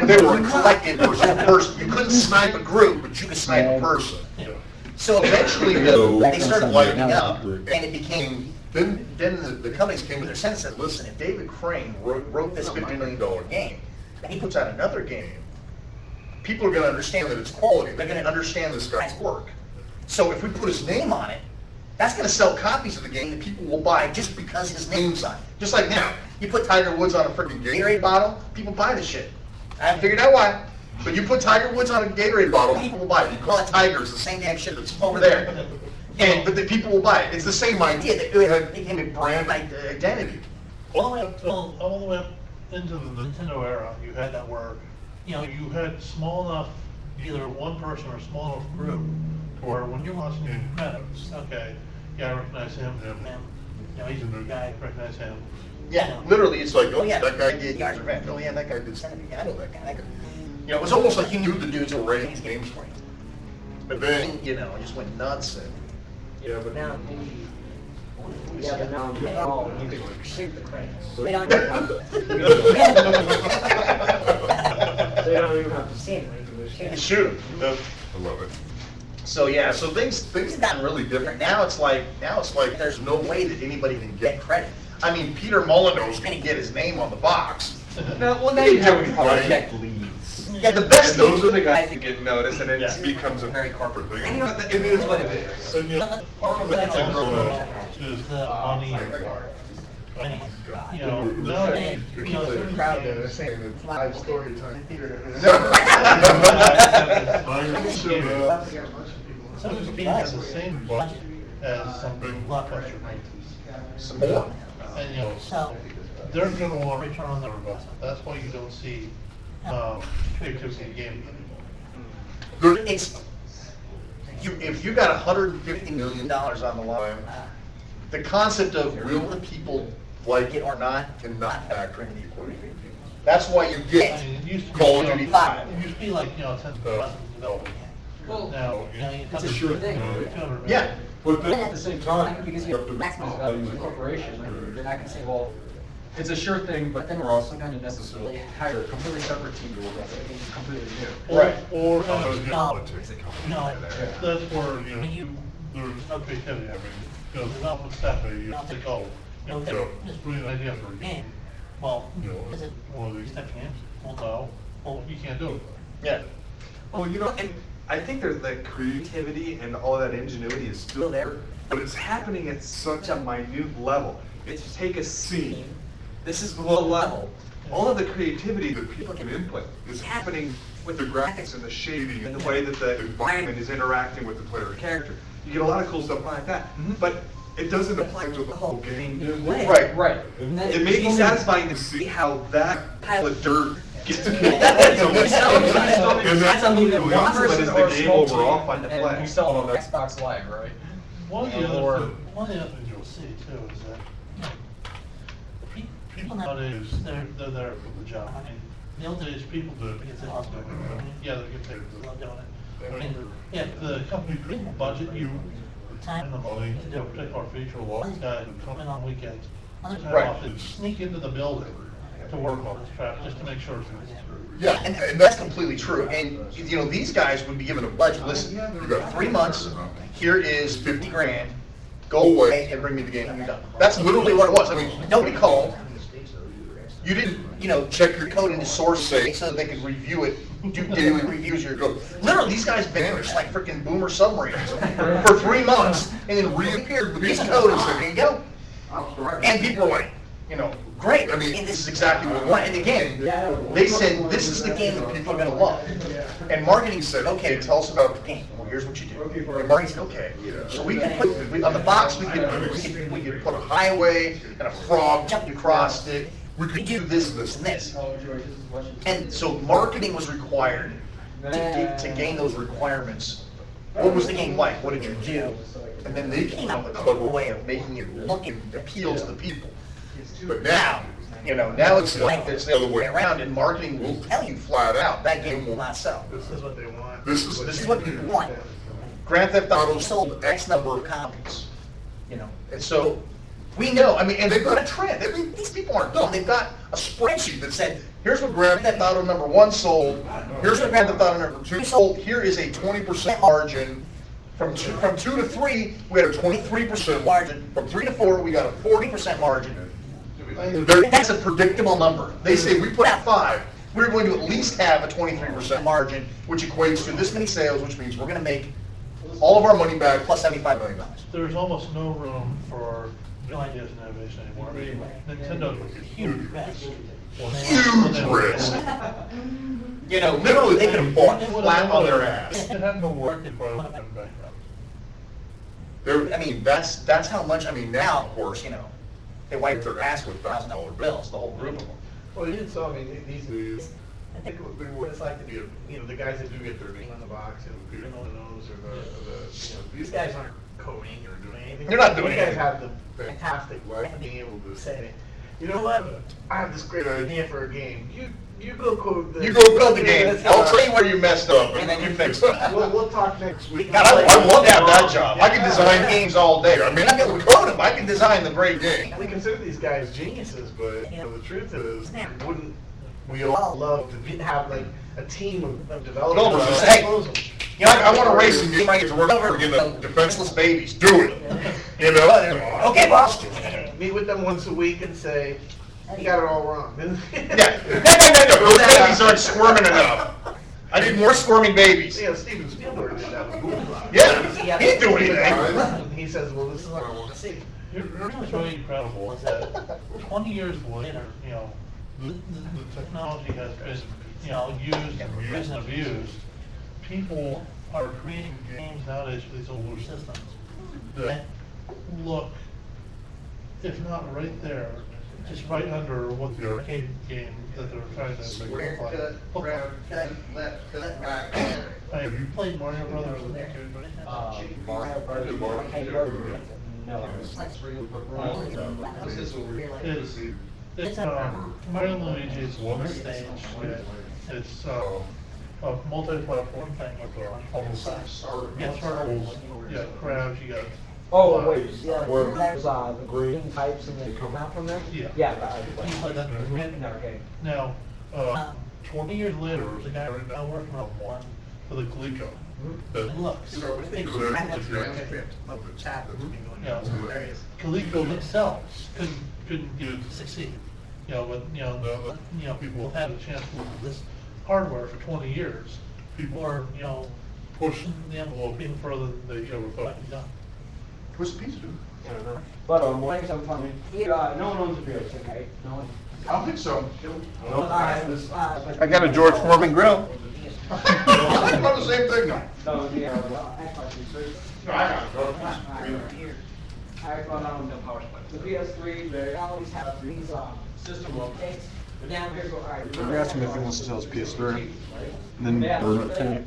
S4: They were a collective person. You couldn't snipe a group, but you could snipe a person. So eventually, they started lightening up, and it became Then the companies came with their sense and said, listen, if David Crane wrote this $50 million game, and he puts out another game, people are going to understand that it's quality. They're going to understand this guy's work. So if we put his name on it, that's going to sell copies of the game that people will buy just because his name's on it. Just like now, you put Tiger Woods on a freaking Gatorade bottle, people buy the shit. I haven't figured out why. But you put Tiger Woods on a Gatorade bottle, people will buy it. You call it Tiger, it's the same damn shit that's over there. But the people will buy it. It's the same idea that it became a brand identity.
S5: All the way up into the Nintendo era, you had that where, you had small enough, either one person or a small enough group, where when you're watching credits, okay, yeah, I recognize him, he's a new guy, I recognize him.
S4: Yeah, literally, it's like, oh yeah, that guy did Guys Revenge. Oh yeah, that guy did Sanity. Yeah, I know that guy. It was almost like you knew the dudes who were writing these games for you. But then, it just went nuts.
S9: Yeah, but now you can shoot the credits. They don't even have to see it.
S4: You can shoot them.
S7: I love it.
S4: So yeah, so things have gotten really different. Now it's like there's no way that anybody can get credit. I mean, Peter Molyneux's gonna get his name on the box.
S2: Now you have project leads.
S4: Yeah, the best
S2: And those are the guys that get noticed, and it becomes a very corporate thing. And it is what it is.
S5: Part of it is the money.
S8: They're proud that they're saying it's live story time theater.
S5: Some of these has the same budget as some big blockbuster movies.
S4: Some more.
S5: And they're gonna want to return on their investment. That's why you don't see creativity in gaming anymore.
S4: If you got $150 million on the line, the concept of will the people like it or not cannot factor into the equation. That's why you get Call of Duty 5.
S5: It used to be like, 10,000 development.
S9: Well,
S5: Now,
S9: it's a sure thing.
S4: Yeah.
S6: But
S9: But then at the same time, because you have to maximize value as a corporation, you're not gonna say, well,
S6: it's a sure thing, but then we're also going to necessarily hire a completely separate team to work on something completely new.
S4: Right.
S5: Or,
S3: Politics.
S5: that's where, there's no creativity happening. Development staff, you think, this brilliant idea for a game. Well, is it one of these type of games? Well, no. Well, you can't do it.
S4: Yeah.
S2: Well, and I think there's the creativity and all that ingenuity is still there, but it's happening at such a minute level. It's take a scene. This is low level. All of the creativity that people can input is happening with the graphics and the shading and the way that the environment is interacting with the player or character. You get a lot of cool stuff like that, but it doesn't apply to the whole game.
S4: Right.
S2: It may be satisfying to see how that pile of dirt gets made.
S6: And that's something that
S2: but is the game overall fun to
S6: and
S2: play?
S6: you sell it on the Xbox Live, right?
S5: One of the other things you'll see too is that people nowadays they're there for the job. I mean, the old days people do it because they love doing it. Yeah, they get paid for love doing it. I mean, if the company couldn't budget you time and the money to do a particular feature, well, these guys would come in on weekends, and sneak into the building to work on this track just to make sure it's.
S4: Yeah, and that's completely true. And these guys would be given a budget. Listen, you've got 3 months. Here is 50 grand. Go away and bring me the game when you're done. That's literally what it was. I mean, nobody called. You didn't, check your code into source so that they could review it, do daily reviews of your code. Literally, these guys vanished like freaking boomer submarines for 3 months and then reappeared with this code and said, here you go. And people were like, great. I mean, this is exactly what we want. And again, they said, this is the game that people are going to love. And marketing said, okay, tell us about the game. Well, here's what you do. And marketing said, okay. So we can put, on the box, we could put a highway and a frog jumping across it. We could do this, this, and this. And so marketing was required to gain those requirements. What was the game like? What did you do? And then they came up with a clever way of making it look and appeal to the people. But now, now it's like it's the other way around, and marketing will tell you flat out, that game will not sell.
S5: This is what they want.
S4: This is what people want. Grand Theft Auto sold X number of copies, and so we know, and they've got a trend. These people aren't dumb. They've got a spreadsheet that said, here's what Grand Theft Auto number 1 sold, here's what Grand Theft Auto number 2 sold, here is a 20% margin, From two to three, we had a 23% margin. From 3 to 4, we got a 40% margin. That's a predictable number. They say we put out 5, we're going to at least have a 23% margin, which equates to this many sales, which means we're going to make all of our money back plus $75 million.
S5: There's almost no room for new ideas and innovation anymore. I mean, Nintendo took a huge risk.
S4: Huge risk. You know, literally, they could have bought flat on their ass.
S5: It had no work before I went bankrupt.
S4: I mean, that's how much. I mean, now, of course, you know, they wipe their ass with $1,000 bills, the whole group of them.
S8: Well, you did so, I mean, these days, I think what it's like to be, you know, the guys that do get their name on the box and the nose or the, you know, these guys aren't coding or doing anything.
S4: They're not doing
S8: You guys
S4: anything.
S8: have the fantastic life of being able to say, you know what, I have this great idea for a game. You go code this.
S4: You go build the game. I'll tell you where you messed up, and then you fix it.
S8: We'll talk next week.
S4: God, I love to have that job. I can design games all day. I mean, I can code them. I can design the great game.
S8: We consider these guys geniuses, but you know, the truth is, wouldn't we all love to have like a team of developers?
S4: Developers say, hey, you know, I want to race some game. I get to work over again. The defenseless babies. Do it. You know? Okay, boss.
S8: Meet with them once a week and say, you got it all wrong.
S4: Yeah. No. Those babies aren't squirming enough. I need more squirming babies.
S8: You know, Steven Spielberg did that with Google.
S4: Yeah. He didn't do anything.
S8: He says, well, this is what I want to see.
S5: What's really incredible is that 20 years later, you know, the technology has been, you know, used and abused. People are creating games nowadays for these older systems that look, if not right there, just right under what the arcade game that they're trying to make look like. Have you played Mario Brothers?
S9: Mario Brothers. No.
S5: It's Mario and Luigi's one stage. It's a multi-platform thing with almost turtles, you got crabs, you got.
S9: Oh, wait, where there's the green types and they come out from there?
S5: Yeah.
S9: Yeah.
S5: You play that
S9: Okay.
S5: Now, 20 years later, the guy right now working on one for the Coleco. That looks. Coleco themselves couldn't succeed. You know, but people have had a chance to look at this hardware for 20 years. People are, pushing the envelope even further than they ever thought it'd be done.
S4: What's the piece, dude?
S9: I don't know. But one thing I'm funny. No one owns a beer, okay? No one.
S4: I don't think so.
S3: I got a George Foreman grill.
S4: I'm about the same thing now.
S9: No, yeah.
S4: No, I got it.
S9: I found the power supply. The PS3, they always have these system updates. But down here, all right.
S3: I asked him if he wants to sell his PS3. And then burn it to me.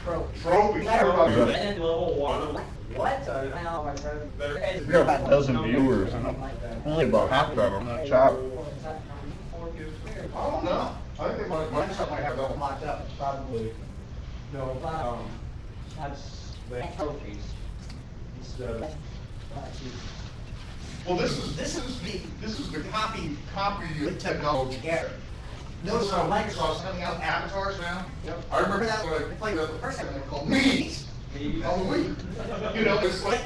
S4: Trophy.
S9: And level 1. What? Now, my friend.
S3: We got about a dozen viewers, and only about half of them are chat.
S4: I don't know. I think Microsoft might have that locked up.
S9: Probably. No, that's the trophies.
S4: Well, this is the copy technology.
S6: Yeah. Notice how Microsoft's sending out avatars now?
S4: Yep.
S6: I remember that when I played the first time they called me.
S4: Halloween. You know, it's like,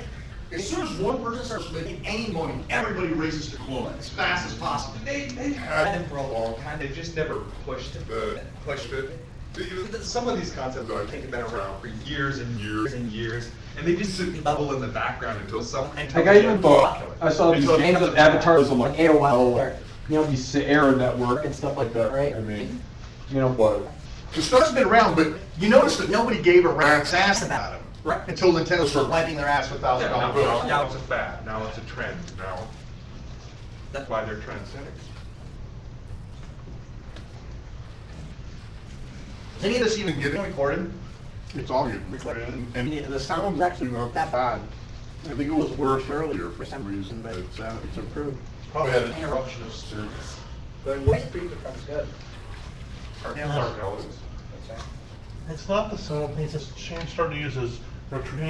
S4: as soon as one person starts making any money, everybody races to clone it as fast as possible.
S2: They've had them for a long time. They've just never pushed it. Some of these concepts I think have been around for years and years and years, and they just sit bubble in the background until
S3: Like I even thought, I saw these games of avatars on like AOL, or, these Sierra Network and stuff like that, right? I mean, what?
S4: The stuff's been around, but you notice that nobody gave a rat's ass about it. Right. Until Nintendo started wiping their ass with $1,000 bills.
S2: Now it's a fad. Now it's a trend. Now that's why they're trendsetters.
S4: Is any of this even getting recorded?
S3: It's all getting recorded, and the sound's actually not that bad. I think it was worse earlier for some reason, but it's improved.
S4: Probably had an interruption of service.
S9: The voice feed becomes good.
S5: It's not the same thing. It's just starting to use as recruiting